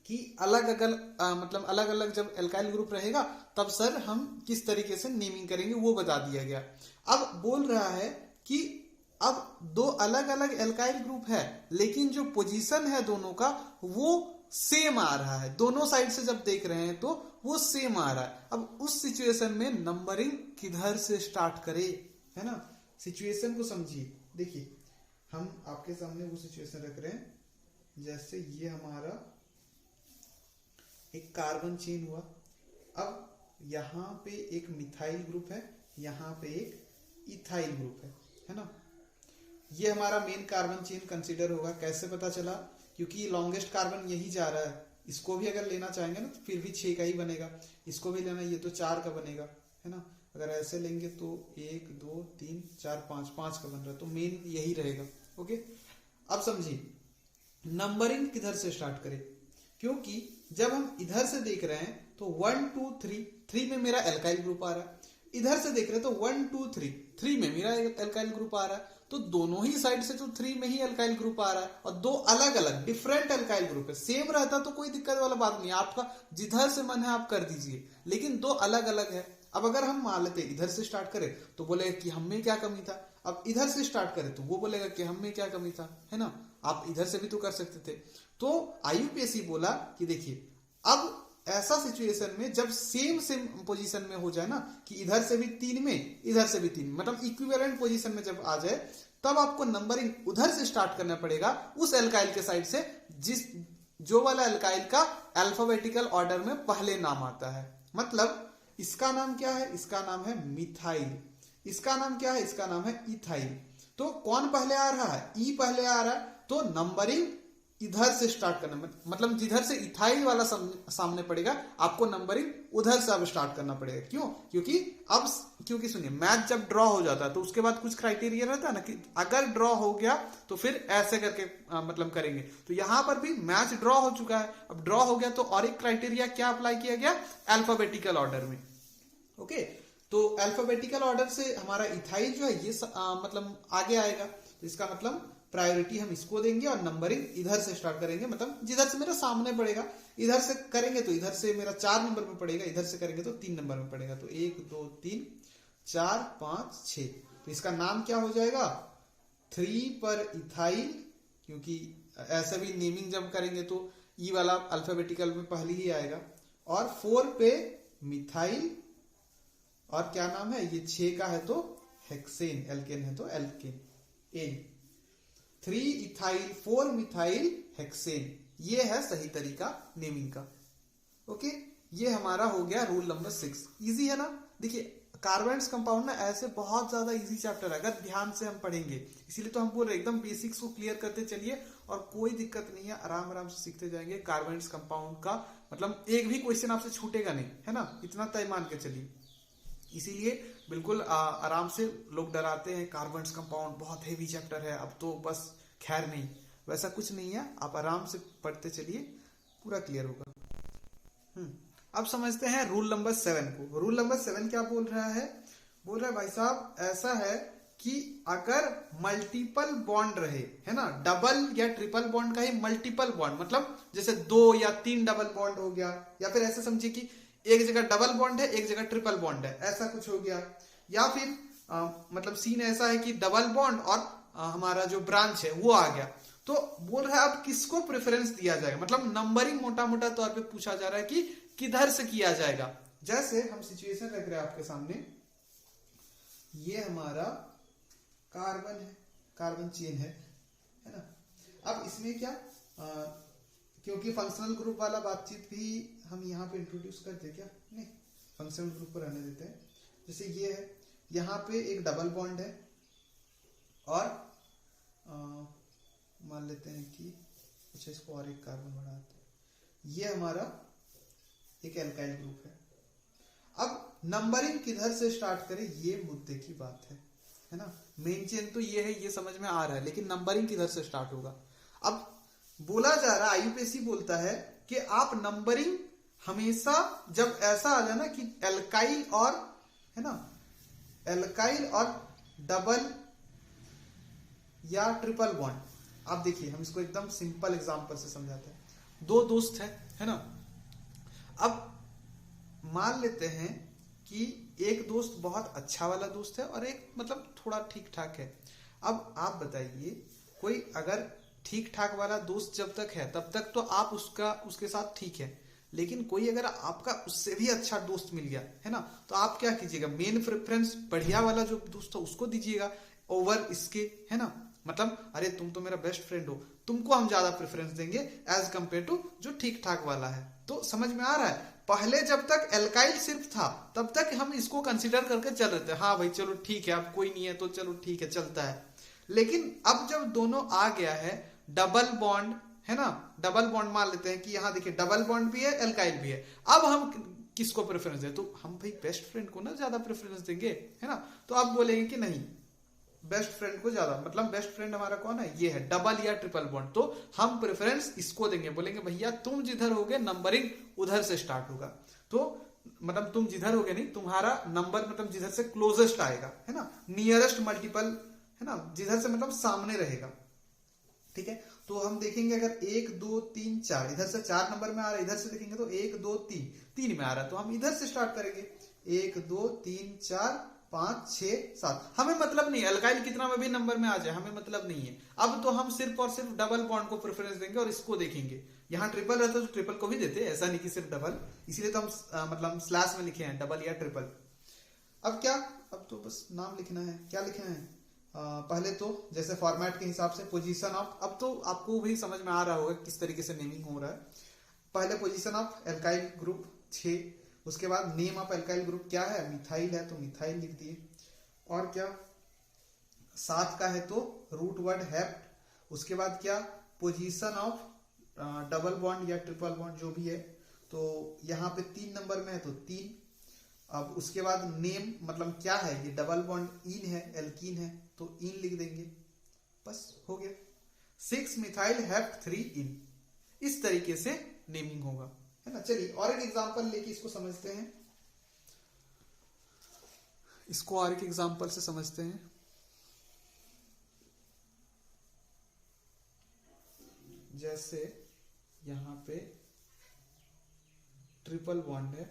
कि अलग अलग जब एल्काइल ग्रुप रहेगा तब सर हम किस तरीके से नेमिंग करेंगे वो बता दिया गया। अब बोल रहा है कि अब दो अलग अलग एल्काइल ग्रुप है, लेकिन जो पोजीशन है दोनों का वो सेम आ रहा है। दोनों साइड से जब देख रहे हैं तो वो सेम आ रहा है। अब उस सिचुएशन में नंबरिंग किधर से स्टार्ट करे, है ना। सिचुएशन को समझिए। देखिए, हम आपके सामने वो सिचुएशन रख रहे हैं, जैसे ये हमारा एक कार्बन चेन हुआ। अब यहाँ पे एक मिथाइल ग्रुप है, यहाँ पे एक इथाइल ग्रुप है ना। ये हमारा मेन कार्बन चेन कंसीडर होगा। कैसे पता चला? क्योंकि लॉन्गेस्ट कार्बन यही जा रहा है। इसको भी अगर लेना चाहेंगे ना तो फिर भी 6 का ही बनेगा। इसको भी लेना, ये तो 4 का बनेगा, है ना। अगर ऐसे लेंगे तो 1 2 3 4 5 का बन रहा है, तो मेन यही रहेगा। ओके, अब समझिए नंबरिंग किधर से स्टार्ट करें। क्योंकि जब हम इधर से देख रहे हैं तो 1 2 3 में मेरा एल्काइल ग्रुप आ रहा है। इधर से देख रहे हैं तो 1 2 3 में मेरा एल्काइल ग्रुप आ रहा है। तो दोनों ही साइड से तो 3 में ही एल्काइल ग्रुप आ रहा है और दो अलग अलग डिफरेंट एल्काइल ग्रुप है। सेम रहता तो कोई दिक्कत वाला बात नहीं, आपका जिधर से मन है आप कर दीजिए, लेकिन दो अलग अलग है। अब अगर हम मान लेते इधर से स्टार्ट करें तो बोलेगा कि हम में क्या कमी था। अब इधर से स्टार्ट करें तो वो बोलेगा कि हम में क्या कमी था, है ना। आप इधर से भी तो कर सकते थे। तो आईयूपीएसी बोला कि देखिए, अब ऐसा सिचुएशन में जब सेम पोजीशन में हो जाए ना, कि इधर से भी 3 में इधर से भी 3 में, मतलब इक्विवेलेंट पोजीशन में जब आ जाए, तब आपको नंबरिंग उधर से स्टार्ट करना पड़ेगा, उस एल्काइल के साइड से जो वाला एल्काइल का अल्फाबेटिकल ऑर्डर में पहले नाम आता है। मतलब इसका नाम क्या है? इसका नाम है मिथाइल। इसका नाम क्या है? इसका नाम है इथाइल। तो कौन पहले आ रहा है? ई पहले आ रहा है। तो नंबरिंग इधर से स्टार्ट करना, मतलब जिधर से इथाइल वाला सामने पड़ेगा, आपको नंबरिंग उधर से अब स्टार्ट करना पड़ेगा। क्यों? क्योंकि सुनिए, मैच जब ड्रॉ हो जाता है तो उसके बाद कुछ क्राइटेरिया रहता है ना, कि अगर ड्रॉ हो गया तो फिर ऐसे करके मतलब करेंगे। तो यहां पर भी मैच ड्रॉ हो चुका है। अब ड्रॉ हो गया तो और एक क्राइटेरिया क्या अप्लाई किया गया? अल्फाबेटिकल ऑर्डर में। ओके, तो अल्फाबेटिकल ऑर्डर से हमारा इथाइल जो है ये मतलब आगे आएगा। तो इसका मतलब प्रायोरिटी हम इसको देंगे और नंबरिंग इधर से स्टार्ट करेंगे, मतलब जिधर से मेरा सामने पड़ेगा। इधर से करेंगे तो इधर से मेरा 4 नंबर में पड़ेगा, इधर से करेंगे तो 3 नंबर में पड़ेगा। तो 1 2 3 4 5 6। तो इसका नाम क्या हो जाएगा? 3 पर इथाइल, क्योंकि ऐसा भी नेमिंग जब करेंगे तो ई वाला अल्फाबेटिकल में पहले ही आएगा। और 4 पे मिथाइल, और क्या नाम है ये? 6 का है तो हेक्सेन, एल्केन है तो एल्केन, एन। 3 इथाइल 4 मिथाइल हेक्सेन, ये है सही तरीका नेमिंग का। ओके, ये हमारा हो गया रूल नंबर 6। इजी है ना। देखिए, कार्बेंस कंपाउंड ना ऐसे बहुत ज्यादा इजी चैप्टर है अगर ध्यान से हम पढ़ेंगे। इसीलिए तो हम पूरे एकदम बेसिक्स को क्लियर करते चलिए और कोई दिक्कत नहीं है, आराम आराम से सीखते जाएंगे। कार्बेंस कंपाउंड का मतलब एक भी क्वेश्चन आपसे छूटेगा नहीं, है ना, इतना तय मान के चलिए। इसीलिए बिल्कुल आराम से लोग डराते हैं, कार्बन्स कंपाउंड बहुत हेवी चैप्टर है, अब तो बस खैर नहीं, वैसा कुछ नहीं है। आप आराम से पढ़ते चलिए, पूरा क्लियर होगा। अब समझते हैं रूल नंबर 7 को। रूल नंबर 7 क्या बोल रहा है? बोल रहा है भाई साहब, ऐसा है कि अगर मल्टीपल बॉन्ड रहे, है ना, डबल या ट्रिपल बॉन्ड का ही मल्टीपल बॉन्ड, मतलब जैसे 2 या 3 डबल बॉन्ड हो गया, या फिर ऐसे समझिए कि एक जगह डबल बॉन्ड है, एक जगह ट्रिपल बॉन्ड है, ऐसा कुछ हो गया। या फिर मतलब सीन ऐसा है कि डबल बॉन्ड और हमारा जो ब्रांच है वो आ गया। तो बोल रहा है अब किसको प्रेफरेंस दिया जाएगा, मतलब नंबरिंग मोटा मोटा तौर पे पूछा जा रहा है कि किधर से किया जाएगा। जैसे हम सिचुएशन रख रहे हैं आपके सामने, ये हमारा कार्बन है, कार्बन चेन है ना। अब इसमें क्या क्योंकि फंक्शनल ग्रुप वाला बातचीत भी हम यहाँ पे इंट्रोड्यूस करते क्या, नहीं फंक्शनल ग्रुप पर रहने देते हैं। जैसे ये है, यहाँ पे एक डबल बॉन्ड है और मान लेते हैं कि अच्छा इसको और एक कार्बन बढ़ाते हैं, ये हमारा एक एल्काइल ग्रुप है। अब नंबरिंग किधर से स्टार्ट करें, ये मुद्दे की बात है ना। मेन चेन तो ये है, ये समझ में आ रहा है, लेकिन नंबरिंग किधर से स्टार्ट होगा। अब बोला जा रहा है, आईयूपीएसी बोलता है कि आप नंबरिंग हमेशा जब ऐसा आ जाए ना कि एल्काइल और है ना, एल्काइल और डबल या ट्रिपल बॉन्ड। आप देखिए हम इसको एकदम सिंपल एग्जांपल से समझाते हैं। दो दोस्त है ना। अब मान लेते हैं कि एक दोस्त बहुत अच्छा वाला दोस्त है और एक मतलब थोड़ा ठीक ठाक है। अब आप बताइए, कोई अगर ठीक ठाक वाला दोस्त जब तक है तब तक तो आप उसके साथ ठीक है, लेकिन कोई अगर आपका उससे भी अच्छा दोस्त मिल गया है ना, तो आप क्या कीजिएगा, मेन प्रेफरेंस बढ़िया वाला जो दोस्त है उसको दीजिएगा ओवर इसके, है ना। मतलब अरे तुम तो मेरा बेस्ट फ्रेंड हो, तुमको हम ज्यादा प्रेफरेंस देंगे एज कंपेयर टू जो ठीक ठाक वाला है। तो समझ में आ रहा है, पहले जब तक एल्काइल सिर्फ था तब तक हम इसको कंसीडर करके चल रहे थे, हाँ भाई चलो ठीक है, अब कोई नहीं है तो चलो ठीक है चलता है। लेकिन अब जब दोनों आ गया है, डबल बॉन्ड है ना, डबल बॉन्ड मान लेते हैं कि यहाँ देखिए डबल बॉन्ड भी है एल्काइल भी है, अब हम किसको प्रेफरेंस दें, तो हम भाई बेस्ट फ्रेंड को ना ज्यादा प्रेफरेंस देंगे, है ना। तो आप बोलेंगे कि नहीं बेस्ट फ्रेंड को ज्यादा, मतलब बेस्ट फ्रेंड हमारा कौन है, ये है डबल या ट्रिपल बॉन्ड, तो हम प्रेफरेंस इसको देंगे। बोलेंगे भैया तुम जिधर होगे नंबरिंग उधर से स्टार्ट होगा, तो मतलब तुम जिधर होगे नहीं, तुम्हारा नंबर मतलब जिधर से क्लोजेस्ट आएगा, है ना, नियरेस्ट मल्टीपल, है ना, जिधर से मतलब सामने रहेगा। ठीक है, तो हम देखेंगे अगर 1 2 3 4 इधर से 4 नंबर में आ रहा है, इधर से देखेंगे तो 1 2 3 3 में आ रहा है, तो हम इधर से स्टार्ट करेंगे 1 2 3 4 5 6 7। हमें मतलब नहीं है अल्काइल कितना में भी नंबर में आ जाए, हमें मतलब नहीं है। अब तो हम सिर्फ और सिर्फ डबल बॉन्ड को प्रेफरेंस देंगे और इसको देखेंगे। यहाँ ट्रिपल रहता तो ट्रिपल को भी देते, ऐसा नहीं कि सिर्फ डबल, इसीलिए तो हम मतलब स्लैश में लिखे हैं डबल या ट्रिपल। अब क्या, अब तो बस नाम लिखना है, क्या लिखना है, पहले तो जैसे फॉर्मेट के हिसाब से पोजीशन ऑफ, अब तो आपको भी समझ में आ रहा होगा किस तरीके से नेमिंग हो रहा है। पहले पोजीशन ऑफ एल्काइल ग्रुप 6, उसके बाद नेम ऑफ एल्काइल ग्रुप क्या है, मिथाइल है तो मिथाइल लिख दिए, और क्या 7 का है तो रूट वर्ड हेप्ट, उसके बाद क्या पोजीशन ऑफ डबल बॉन्ड या ट्रिपल बॉन्ड जो भी है, तो यहाँ पे 3 नंबर में है तो 3। अब उसके बाद नेम मतलब क्या है, ये डबल बॉन्ड इन है, एल्कीन है तो इन लिख देंगे, बस हो गया 6 मिथाइल हेप्ट 3 इन। इस तरीके से नेमिंग होगा, है ना। चलिए और एक एग्जांपल लेके इसको समझते हैं, इसको और एक एग्जांपल से समझते हैं। जैसे यहां पे ट्रिपल बॉन्ड है,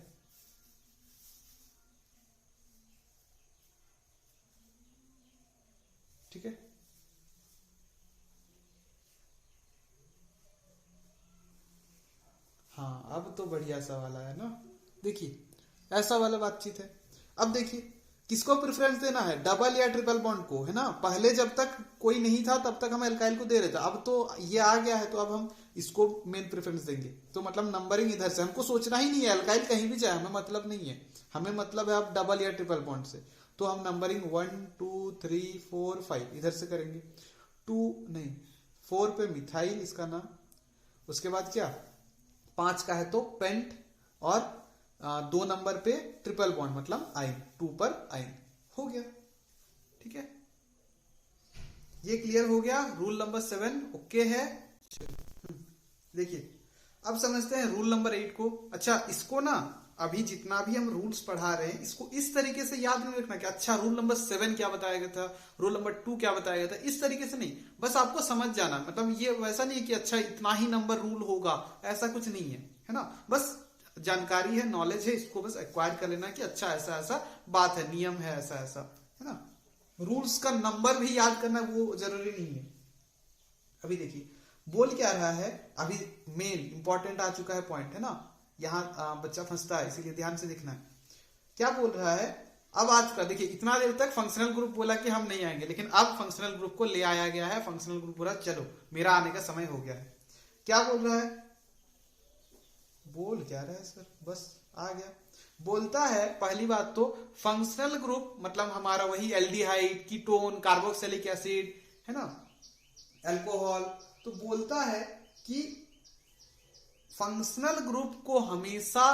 ठीक है, हाँ अब तो बढ़िया सा वाला है ना। देखिए ऐसा वाला बातचीत है। अब देखिए किसको प्रेफरेंस देना है, डबल या ट्रिपल बॉन्ड को, है ना। पहले जब तक कोई नहीं था तब तक हम एल्काइल को दे रहे थे, अब तो ये आ गया है तो अब हम इसको मेन प्रेफरेंस देंगे। तो मतलब नंबरिंग इधर से, हमको सोचना ही नहीं है एल्काइल कहीं भी जाए, हमें मतलब नहीं है, हमें मतलब है अब डबल या ट्रिपल बॉन्ड से। तो हम नंबरिंग 1 2 3 4 5 इधर से करेंगे, 4 पे मिथाइल इसका नाम, उसके बाद क्या 5 का है तो पेंट, और 2 नंबर पे ट्रिपल बॉन्ड मतलब आइन, 2 पर आइन, हो गया। ठीक है, ये क्लियर हो गया। रूल नंबर 7 ओके है। देखिए अब समझते हैं रूल नंबर 8 को। अच्छा इसको ना अभी जितना भी हम रूल्स पढ़ा रहे हैं इसको इस तरीके से याद नहीं रखना कि अच्छा रूल नंबर 7 क्या बताया गया था, रूल नंबर 2 क्या बताया गया था, इस तरीके से नहीं, बस आपको समझ जाना। मतलब ये वैसा नहीं है कि अच्छा इतना ही नंबर रूल होगा, ऐसा कुछ नहीं है ना। बस जानकारी है, नॉलेज है, इसको बस एक्वायर कर लेना कि अच्छा ऐसा ऐसा बात है, नियम है ऐसा ऐसा, है ना। रूल्स का नंबर भी याद करना वो जरूरी नहीं है, अभी देखिए बोल क्या रहा है, अभी मेन इंपॉर्टेंट आ चुका है पॉइंट, है ना, यहाँ बच्चा फंसता है, इसीलिए ध्यान से देखना है। क्या बोल रहा है, अब आज का देखिए, इतना देर तक फंक्शनल ग्रुप बोला कि हम नहीं आएंगे, लेकिन अब फंक्शनल ग्रुप को ले आया गया है, फंक्शनल ग्रुप बोला चलो मेरा आने का समय हो गया है। क्या बोल रहा है, बोल क्या रहा है सर, बस आ गया। बोलता है पहली बात तो फंक्शनल ग्रुप मतलब हमारा वही एल्डिहाइड, कीटोन, कार्बोक्सिलिक एसिड, है ना, अल्कोहल। तो बोलता है कि फंक्शनल ग्रुप को हमेशा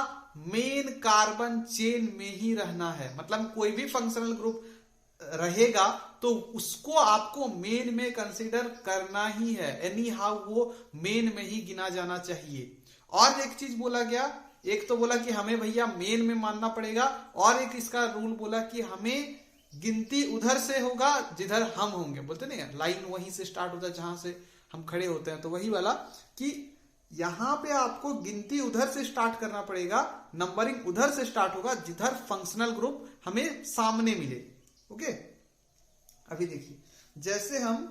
मेन कार्बन चेन में ही रहना है, मतलब कोई भी फंक्शनल ग्रुप रहेगा तो उसको आपको मेन में कंसीडर करना ही है, एनी हाउ वो मेन में ही गिना जाना चाहिए। और एक चीज बोला गया, एक तो बोला कि हमें भैया मेन में मानना पड़ेगा, और एक इसका रूल बोला कि हमें गिनती उधर से होगा जिधर हम होंगे, बोलते नहीं लाइन वहीं से स्टार्ट होता है जहां से हम खड़े होते हैं, तो वही वाला कि यहां पे आपको गिनती उधर से स्टार्ट करना पड़ेगा, नंबरिंग उधर से स्टार्ट होगा जिधर फंक्शनल ग्रुप हमें सामने मिले। ओके, अभी देखिए जैसे हम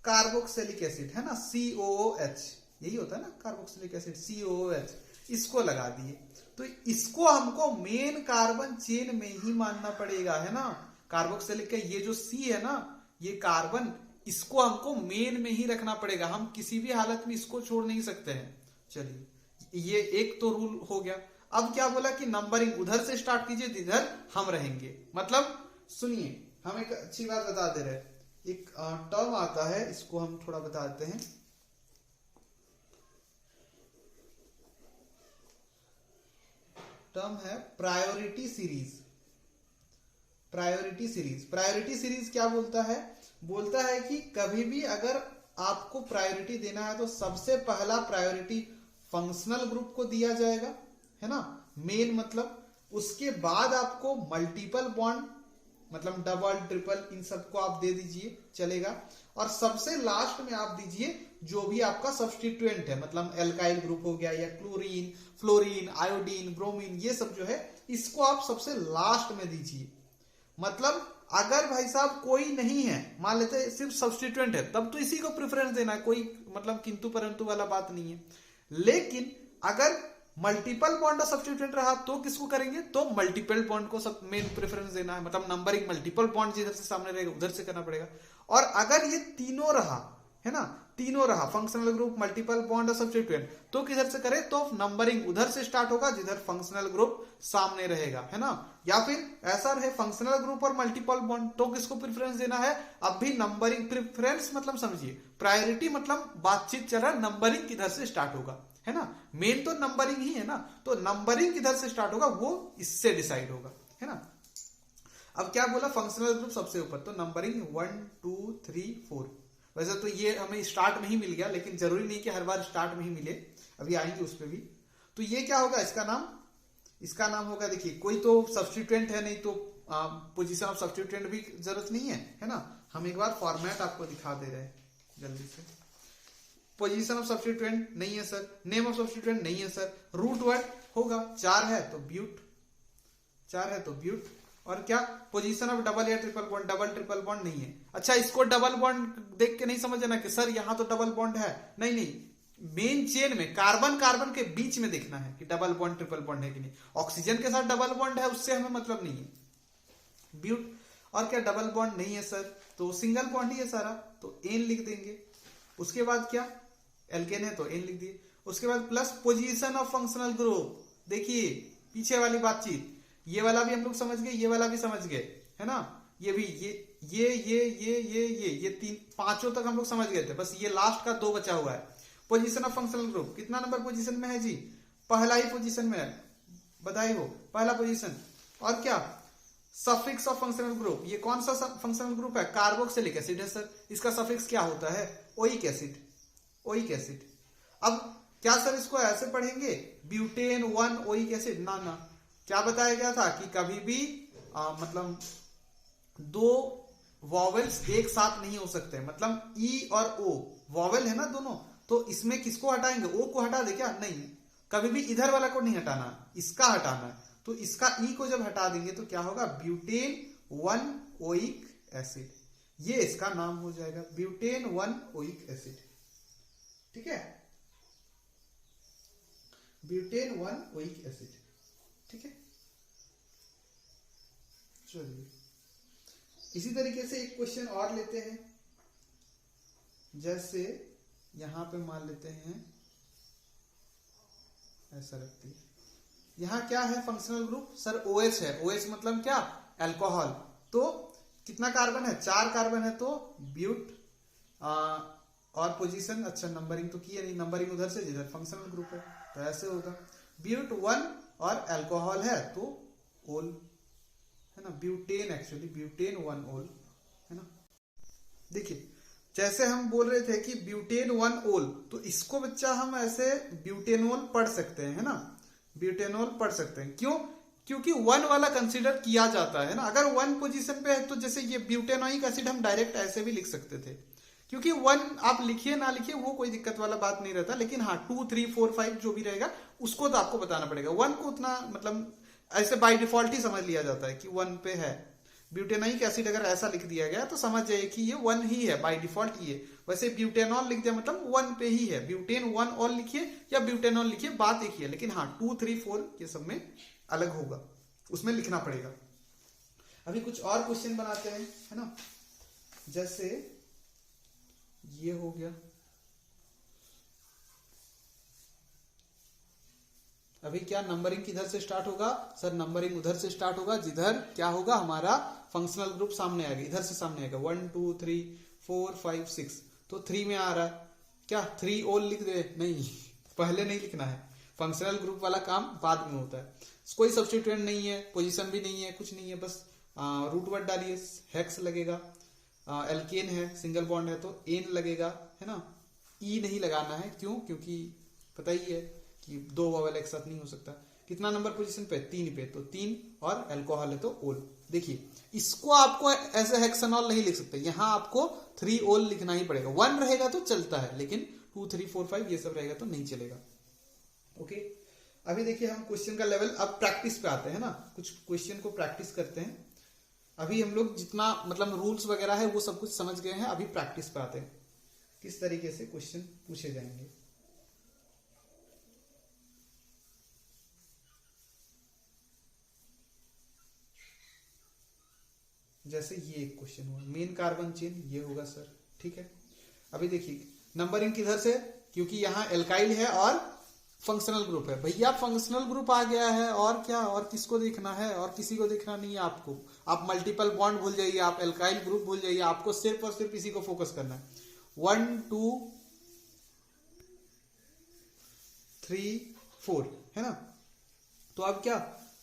कार्बोक्सिलिक एसिड है ना, COOH, यही होता है ना कार्बोक्सिलिक एसिड, COOH, इसको लगा दिए तो इसको हमको मेन कार्बन चेन में ही मानना पड़ेगा, है ना। कार्बोक्सिलिक का ये जो C है ना, ये कार्बन, इसको हमको मेन में ही रखना पड़ेगा, हम किसी भी हालत में इसको छोड़ नहीं सकते हैं। चलिए ये एक तो रूल हो गया। अब क्या बोला कि नंबरिंग उधर से स्टार्ट कीजिए जिधर हम रहेंगे, मतलब सुनिए हम एक अच्छी बात बता दे रहे हैं, एक टर्म आता है, इसको हम थोड़ा बता देते हैं। टर्म है priority series. Priority series, priority series क्या बोलता है, बोलता है कि कभी भी अगर आपको प्रायोरिटी देना है तो सबसे पहला प्रायोरिटी फंक्शनल ग्रुप को दिया जाएगा, है ना, मेन मतलब, उसके बाद आपको मल्टीपल बॉन्ड मतलब डबल ट्रिपल इन सबको आप दे दीजिए चलेगा, और सबसे लास्ट में आप दीजिए जो भी आपका सब्स्टिट्यूएंट है, मतलब एल्काइल ग्रुप हो गया या क्लोरीन, फ्लोरीन, आयोडीन, ब्रोमीन, ये सब जो है इसको आप सबसे लास्ट में दीजिए। मतलब अगर भाई साहब कोई नहीं है, मान लेते हैं सिर्फ सब्स्टिट्यूएंट है, तब तो इसी को प्रेफरेंस देना है, कोई मतलब किंतु परंतु वाला बात नहीं है। लेकिन अगर मल्टीपल बॉन्ड और सब्स्टिट्यूएंट रहा तो किसको करेंगे, तो मल्टीपल बॉन्ड को सब मेन प्रेफरेंस देना है, मतलब नंबरिंग मल्टीपल बॉन्ड जिधर से सामने रहेगा उधर से करना पड़ेगा। और अगर ये तीनों रहा, है ना, तीनों रहा फंक्शनल ग्रुप, मल्टीपल बॉन्ड और सब्स्टिट्यूएंट, तो किधर से करे, तो नंबरिंग उधर से स्टार्ट होगा जिधर फंक्शनल ग्रुप सामने रहेगा, है ना। या फिर ऐसा रहे फंक्शनल ग्रुप और मल्टीपल बॉन्ड, तो किसको प्रेफरेंस देना है, अब भी नंबरिंग प्रेफरेंस मतलब समझिए, प्रायोरिटी मतलब बातचीत चल रहा, नंबरिंग किधर से स्टार्ट होगा, है ना, मेन तो नंबरिंग ही है ना, तो नंबरिंग किधर से स्टार्ट होगा वो इससे डिसाइड होगा, है ना। अब क्या बोला, फंक्शनल ग्रुप सबसे ऊपर, तो नंबरिंग 1 2 3 4। वैसे तो ये हमें स्टार्ट में ही मिल गया, लेकिन जरूरी नहीं कि हर बार स्टार्ट में ही मिले, अभी आएंगे उस पर भी। तो ये क्या होगा, इसका नाम होगा, देखिए कोई तो सब्स्टिट्यूएंट है नहीं, तो पोजीशन ऑफ सब्स्टिट्यूएंट भी जरूरत नहीं है ना। हम एक बार फॉर्मेट आपको दिखा दे रहे हैं जल्दी से। पोजीशन ऑफ सब्स्टिट्यूएंट नहीं है सर, नेम ऑफ सब्स्टिट्यूएंट नहीं है सर, रूट वर्ड होगा, 4 है तो ब्यूट, 4 है तो ब्यूट। और क्या, पोजीशन ऑफ डबल या triple bond, double triple bond नहीं है। अच्छा, इसको डबल बॉन्ड देख के नहीं समझना कि सर यहां तो डबल बॉन्ड है, नहीं नहीं, मेन चेन में कार्बन कार्बन के बीच में देखना है कि डबल बॉन्ड ट्रिपल बॉन्ड है कि नहीं। ऑक्सीजन के साथ डबल बॉन्ड है, उससे हमें मतलब नहीं है, ब्यूट। और क्या, डबल बॉन्ड नहीं है सर, तो सिंगल बॉन्ड ही है सारा, तो एन लिख देंगे। उसके बाद क्या, एल्केन है तो एन लिख दिए। उसके बाद plus position of functional group, देखिए पीछे वाली बातचीत, ये वाला भी हम लोग समझ गए, ये वाला भी समझ गए, है ना, ये भी, ये तीन पांचों तक हम लोग समझ गए थे, बस ये लास्ट का 2 बचा हुआ है। पोजीशन ऑफ फंक्शनल ग्रुप कितना नंबर पोजीशन में है जी, पहला ही पोजीशन में है, बधाई हो, पहला पोजीशन। और क्या, सफिक्स ऑफ फंक्शनल ग्रुप, ये कौन सा फंक्शनल ग्रुप है, कार्बोक्सिलिक एसिड है सर, इसका सफिक्स क्या होता है, ओइक एसिड, ओइक एसिड। अब क्या सर इसको ऐसे पढ़ेंगे, ब्यूटेन 1 ओइक एसिड, ना ना, क्या बताया गया था कि कभी भी मतलब 2 वॉवेल्स एक साथ नहीं हो सकते, मतलब ई और ओ वॉवेल है ना दोनों, तो इसमें किसको हटाएंगे, ओ को हटा दे क्या, नहीं, कभी भी इधर वाला को नहीं हटाना, इसका हटाना है, तो इसका ई को जब हटा देंगे तो क्या होगा, ब्यूटेन 1 ओइक एसिड, ये इसका नाम हो जाएगा, ब्यूटेन 1 ओइक एसिड। ठीक है, ब्यूटेन 1 ओइक एसिड। ठीक है, चलिए इसी तरीके से एक क्वेश्चन और लेते हैं। जैसे यहां पे मान लेते हैं, ऐसा रखते हैं, यहां क्या है फंक्शनल ग्रुप सर OH है। OH मतलब क्या, अल्कोहल। तो कितना कार्बन है, 4 कार्बन है, तो ब्यूट और पोजीशन, अच्छा नंबरिंग तो की है नहीं, नंबरिंग उधर से जिधर फंक्शनल ग्रुप है, तो ऐसे होगा ब्यूट 1 और अल्कोहल है तो ओल है ना, ब्यूटेन, एक्चुअली ब्यूटेन 1 ओल है ना। देखिए जैसे हम बोल रहे थे कि ब्यूटेन 1 ओल, तो इसको बच्चा हम ऐसे ब्यूटेनोल पढ़ सकते हैं, है ना, ब्यूटेनोल पढ़ सकते हैं। क्यों, क्योंकि 1 वाला कंसीडर किया जाता है ना। अगर 1 पोजीशन पे है तो जैसे ये ब्यूटेनोइक एसिड हम डायरेक्ट ऐसे भी लिख सकते थे, क्योंकि 1 आप लिखिए ना लिखिए वो कोई दिक्कत वाला बात नहीं रहता। लेकिन हाँ 2, 3, 4, 5 जो भी रहेगा उसको तो आपको बताना पड़ेगा। 1 को उतना मतलब ऐसे बाय डिफॉल्ट ही समझ लिया जाता है कि 1 पे है। ब्यूटेनोइक एसिड अगर ऐसा लिख दिया गया तो समझ जाइए कि ये 1 ही है बाय डिफॉल्ट ये। वैसे ब्यूटेनॉल लिख दिया मतलब 1 पे ही है, ब्यूटेन 1 ऑल लिखिए या ब्यूटेनॉल लिखिए, बात एक ही है। लेकिन हाँ 2, 3, 4 ये सब में अलग होगा, उसमें लिखना पड़ेगा। अभी कुछ और क्वेश्चन बनाते हैं, है ना। जैसे ये हो गया, अभी क्या नंबरिंग किधर से स्टार्ट होगा सर, नंबरिंग उधर से स्टार्ट होगा जिधर क्या होगा, हमारा फंक्शनल ग्रुप सामने आएगा, इधर से सामने आएगा। 1, 2, 3, 4, 5, 6, तो 3 में आ रहा है क्या, 3 ओल लिख दे, नहीं पहले नहीं लिखना है, फंक्शनल ग्रुप वाला काम बाद में होता है। कोई सब्स्टिट्यूएंट नहीं है, पोजीशन भी नहीं है, कुछ नहीं है, बस रूट वर्ड डालिए, हेक्स लगेगा। एल्केन है, सिंगल बॉन्ड है तो एन लगेगा, है ना। ई नहीं लगाना है, क्यों, क्योंकि पता ही है कि 2 वोवेल एक साथ नहीं हो सकता। कितना नंबर पोजीशन पे, 3 पे, तो 3 और अल्कोहल है तो ओल। देखिए इसको आपको ऐसे हेक्सानॉल नहीं लिख सकते, यहां आपको 3 ओल लिखना ही पड़ेगा। 1 रहेगा तो चलता है, लेकिन 2, 3, 4, 5 ये सब रहेगा तो नहीं चलेगा। ओके, अभी देखिए हम क्वेश्चन का लेवल अब प्रैक्टिस पे आते हैं ना, कुछ क्वेश्चन को प्रैक्टिस करते हैं। अभी हम लोग जितना मतलब रूल्स वगैरह है वो सब कुछ समझ गए हैं, अभी प्रैक्टिस पे आते हैं किस तरीके से क्वेश्चन पूछे जाएंगे। जैसे ये एक क्वेश्चन हुआ, मेन कार्बन चेन ये होगा सर, ठीक है। अभी देखिए नंबरिंग किधर से, क्योंकि यहाँ एल्काइल है और फंक्शनल ग्रुप है। भैया फंक्शनल ग्रुप आ गया है और क्या, और किसको देखना है, और किसी को देखना नहीं है आपको। आप मल्टीपल बॉन्ड भूल जाइए, आप एल्काइल ग्रुप भूल जाइए, आपको सिर्फ और सिर्फ इसी को फोकस करना है। 1, 2, 3, 4 है ना। तो अब क्या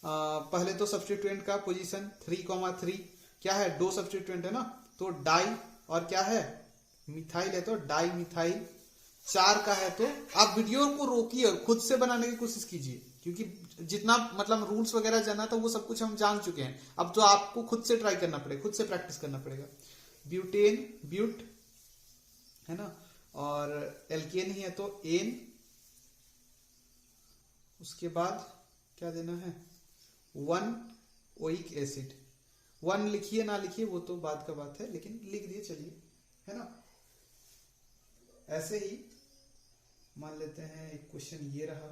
पहले तो सब्स्टिट्यूएंट का पोजीशन 3,3 क्या है, 2 सब्स्टिट्यूएंट है ना, तो डाई और क्या है मिथाइल है तो डाई मिथाइल। 4 का है तो आप वीडियो को रोकिए और खुद से बनाने की कोशिश कीजिए, क्योंकि जितना मतलब रूल्स वगैरह जाना था वो सब कुछ हम जान चुके हैं। अब तो आपको खुद से ट्राई करना पड़ेगा, खुद से प्रैक्टिस करना पड़ेगा। ब्यूटेन ब्यूट है ना, और एल्केन ही है तो एन। उसके बाद क्या देना है, 1 ओइक एसिड। 1 लिखिए ना लिखिए वो तो बात का बात है, लेकिन लिख दिए चलिए, है ना। ऐसे ही मान लेते हैं एक क्वेश्चन ये रहा,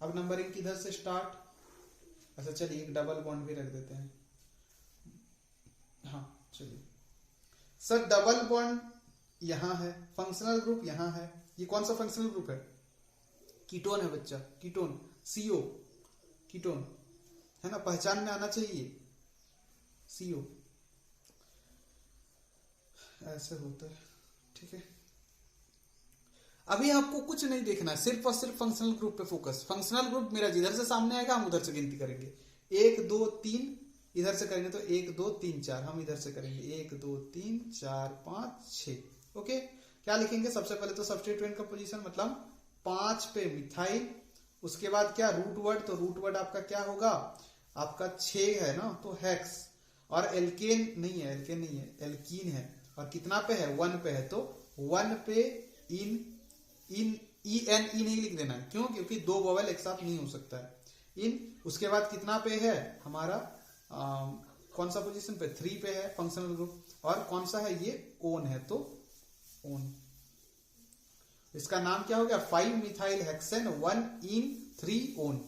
अब नंबरिंग किधर से स्टार्ट, अच्छा चलिए एक डबल बॉन्ड भी रख देते हैं। हाँ चलिए सर, डबल बॉन्ड यहां है, फंक्शनल ग्रुप यहां है। ये कौन सा फंक्शनल ग्रुप है, कीटोन है बच्चा, कीटोन, CO कीटोन है ना, पहचान में आना चाहिए CO, ऐसे होता है, ठीक है। अभी आपको कुछ नहीं देखना है, सिर्फ और सिर्फ फंक्शनल ग्रुप पे फोकस। फंक्शनल ग्रुप मेरा जिधर से सामने आएगा हम उधर से गिनती करेंगे। 1, 2, 3 इधर से करेंगे तो 1, 2, 3, 4 हम इधर से करेंगे 1, 2, 3, 4, 5, 6। ओके, क्या लिखेंगे, सबसे पहले तो सब्स्टिट्यूएंट का पोजीशन मतलब 5 पे मिथाइल। उसके बाद क्या रूट वर्ड, तो रूट वर्ड आपका क्या होगा, आपका 6 है ना तो हेक्स। और एल्केन नहीं है, एल्केन नहीं है, एल्कीन है। और कितना पे है, 1 पे है तो 1 पे इन ई नहीं लिख देना है, क्यों, क्योंकि 2 वोवेल एक साथ नहीं हो सकता है इन। उसके बाद कितना पे है हमारा कौन सा पोजीशन पे, 3 पे है फंक्शनल ग्रुप, और कौन सा है ये, ओन है, तो ओन। इसका नाम क्या हो गया, 5 मिथाइल हेक्सेन 1 इन 3 ओन,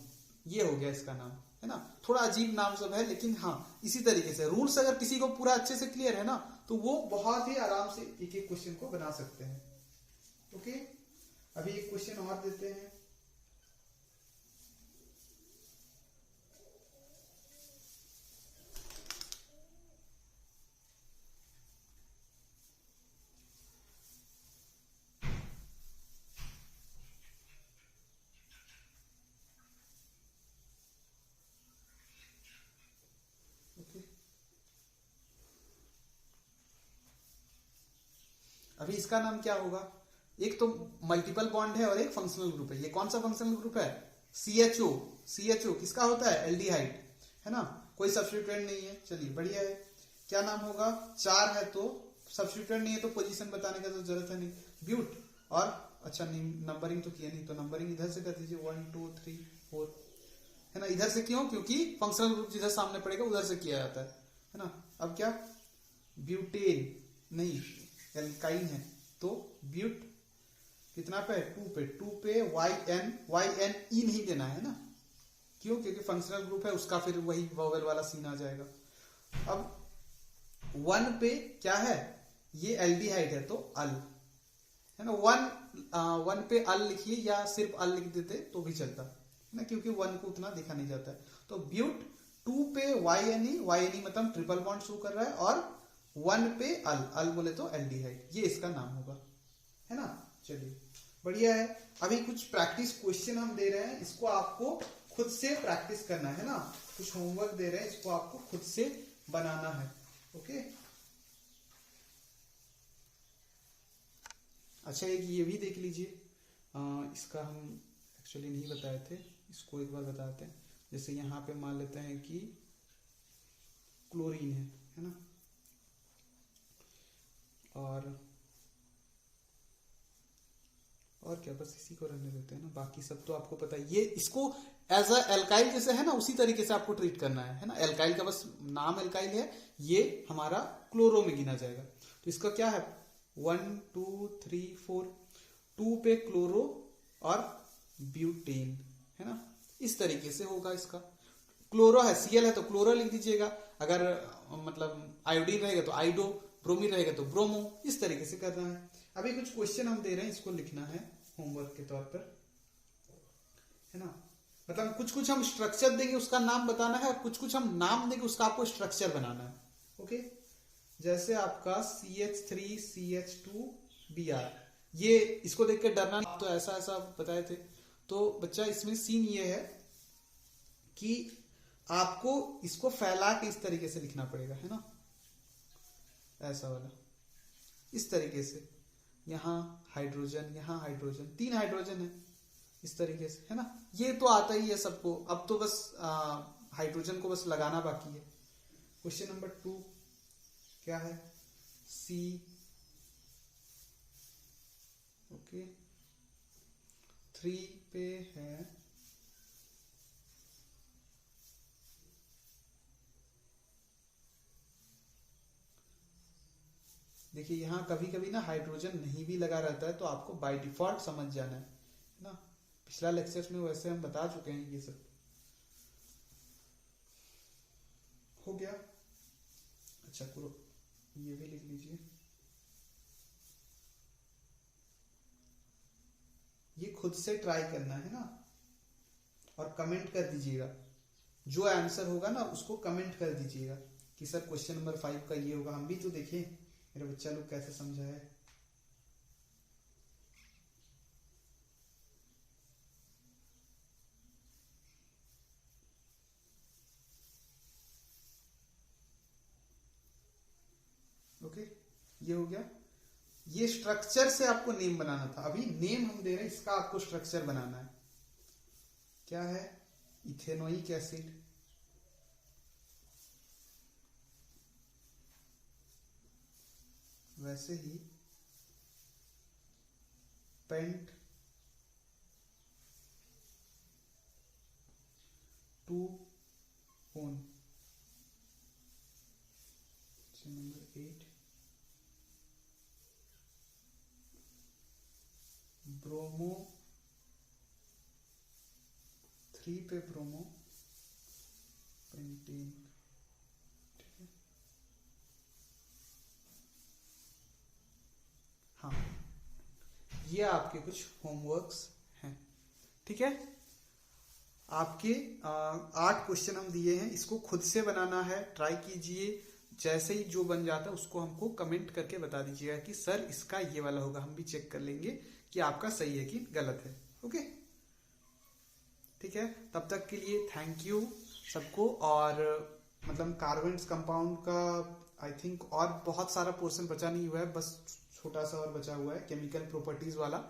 ये हो गया इसका नाम, है ना। थोड़ा अजीब नाम सब है, लेकिन हाँ इसी तरीके से रूल्स अगर किसी को पूरा अच्छे से क्लियर है ना, तो वो बहुत ही आराम से एक एक क्वेश्चन को बना सकते हैं। ओके, अभी एक क्वेश्चन और देते हैं। अभी इसका नाम क्या होगा, एक तो मल्टीपल बॉन्ड है और एक फंक्शनल ग्रुप है। ये कौन सा फंक्शनल ग्रुप है, CHO। CHO किसका होता है, एल्डिहाइड, है ना, कोई सब्स्टिट्यूएंट नहीं है। चलिए बढ़िया है। क्या नाम होगा, 4 है तो सब्स्टिट्यूएंट नहीं है तो पोजीशन बताने का तो जरूरत है नहीं, ब्यूट। और अच्छा नंबरिंग तो किया नहीं, तो नंबरिंग इधर से कर दीजिए, 1 2 3 4, है ना। इधर से क्यों, क्योंकि फंक्शनल ग्रुप जिधर सामने पड़ेगा उधर से किया जाता है ना। अब क्या, ब्यूटेन नहीं, एल्काइन है तो ब्यूट कितना पे, 2 पे, 2 पे YN E नहीं देना है ना, क्यों, क्योंकि फंक्शनल ग्रुप है उसका फिर वही वोवेल वाला सीन आ जाएगा। अब 1 पे क्या है, ये एल्डिहाइड है तो अल, है ना। 1 पे अल लिखिए या सिर्फ अल लिख देते तो भी चलता है ना, क्योंकि 1 को उतना देखा नहीं जाता है। तो ब्यूट, 2 पे YNE मतलब ट्रिपल बॉन्ड शो कर रहा है, और 1 पे अल बोले तो एल्डिहाइड, ये इसका नाम होगा, है ना। चलिए बढ़िया है। अभी कुछ प्रैक्टिस क्वेश्चन हम दे रहे हैं, इसको आपको खुद से प्रैक्टिस करना है ना। कुछ होमवर्क दे रहे हैं, इसको आपको खुद से बनाना है। ओके, अच्छा एक ये भी देख लीजिए, इसका हम एक्चुअली नहीं बताए थे, इसको एक बार बताते हैं। जैसे यहाँ पे मान लेते हैं कि क्लोरीन है ना, और क्या, बस इसी को रहने देते हैं ना, बाकी सब तो आपको पता है। ये इसको एज अ एल्काइल जैसे है ना, उसी तरीके से आपको ट्रीट करना है ना। एल्काइल का बस नाम एल्काइल है, ये हमारा क्लोरो में गिना जाएगा। तो इसका क्या है, 1 2 3 4, 2 पे क्लोरो और ब्यूटेन, है ना, इस तरीके से होगा इसका। क्लोरो है, Cl है तो क्लोरो लिख दीजिएगा, अगर मतलब आयोडीन रहेगा तो आइडो, ब्रोमीन रहेगा तो ब्रोमो, इस तरीके से करना है। अभी कुछ क्वेश्चन हम दे रहे हैं, इसको लिखना है होमवर्क के तौर पर, है ना। मतलब कुछ कुछ हम स्ट्रक्चर देंगे उसका नाम बताना है, और कुछ कुछ हम नाम देंगे उसका आपको स्ट्रक्चर बनाना है। ओके, जैसे आपका CH3CH2Br, ये इसको देख के डरना नहीं, तो ऐसा ऐसा बताए थे। तो बच्चा इसमें सीन ये है कि आपको इसको फैला के इस तरीके से लिखना पड़ेगा, है ना, ऐसा वाला, इस तरीके से। यहाँ हाइड्रोजन, यहाँ हाइड्रोजन, 3 हाइड्रोजन है, इस तरीके से, है ना। ये तो आता ही है सबको, अब तो बस हाइड्रोजन को बस लगाना बाकी है। क्वेश्चन नंबर 2 क्या है, C, ओके, 3 पे है देखिए, यहाँ कभी कभी ना हाइड्रोजन नहीं भी लगा रहता है, तो आपको बाय डिफॉल्ट समझ जाना है ना। पिछला लेक्चर्स में वैसे हम बता चुके हैं, ये सब हो गया। अच्छा करो, ये भी लिख लीजिए, ये खुद से ट्राई करना है ना, और कमेंट कर दीजिएगा। जो आंसर होगा ना उसको कमेंट कर दीजिएगा कि सर क्वेश्चन नंबर 5 का ये होगा। हम भी तो देखें मेरा बच्चा लोग कैसे समझा है। ओके, ये हो गया। ये स्ट्रक्चर से आपको नेम बनाना था, अभी नेम हम दे रहे हैं, इसका आपको स्ट्रक्चर बनाना है। क्या है, इथेनोइक एसिड, वैसे ही pent 2 one, question number 8, bromo 3 पे ब्रोमो पेंटीन। ठीक है, हाँ, ये आपके कुछ होमवर्क्स हैं। ठीक है, आपके 8 क्वेश्चन हम दिए हैं, इसको खुद से बनाना है, ट्राई कीजिए। जैसे ही जो बन जाता है उसको हमको कमेंट करके बता दीजिएगा कि सर इसका ये वाला होगा, हम भी चेक कर लेंगे कि आपका सही है कि गलत है। ओके, ठीक है, तब तक के लिए थैंक यू सबको। और मतलब कार्बन्स कंपाउंड का आई थिंक और बहुत सारा पोर्शन बचा नहीं हुआ है, बस छोटा सा और बचा हुआ है केमिकल प्रॉपर्टीज वाला,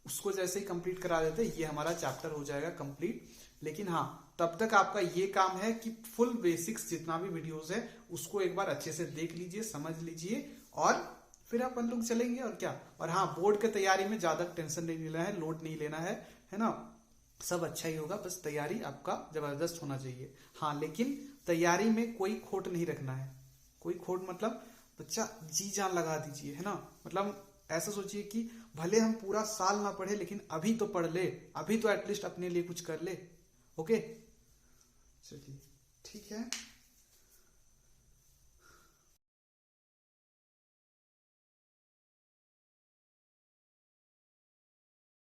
उसको जैसे ही कंप्लीट करा देते ये हमारा चैप्टर हो जाएगा कंप्लीट। लेकिन हाँ, तब तक आपका ये काम है कि फुल बेसिक्स जितना भी वीडियोस है उसको एक बार अच्छे से देख लीजिए, समझ लीजिए, और फिर अपन लोग चलेंगे। और क्या, और हाँ, बोर्ड के तैयारी में ज्यादा टेंशन नहीं लेना है, लोड नहीं लेना है ना, सब अच्छा ही होगा, बस तैयारी आपका जबरदस्त होना चाहिए। हाँ, लेकिन तैयारी में कोई खोट नहीं रखना है, कोई खोट मतलब बच्चा जी जान लगा दीजिए, है ना। मतलब ऐसा सोचिए कि भले हम पूरा साल ना पढ़े लेकिन अभी तो पढ़ ले, अभी तो एटलीस्ट अपने लिए कुछ कर ले। ओके, चलिए ठीक है।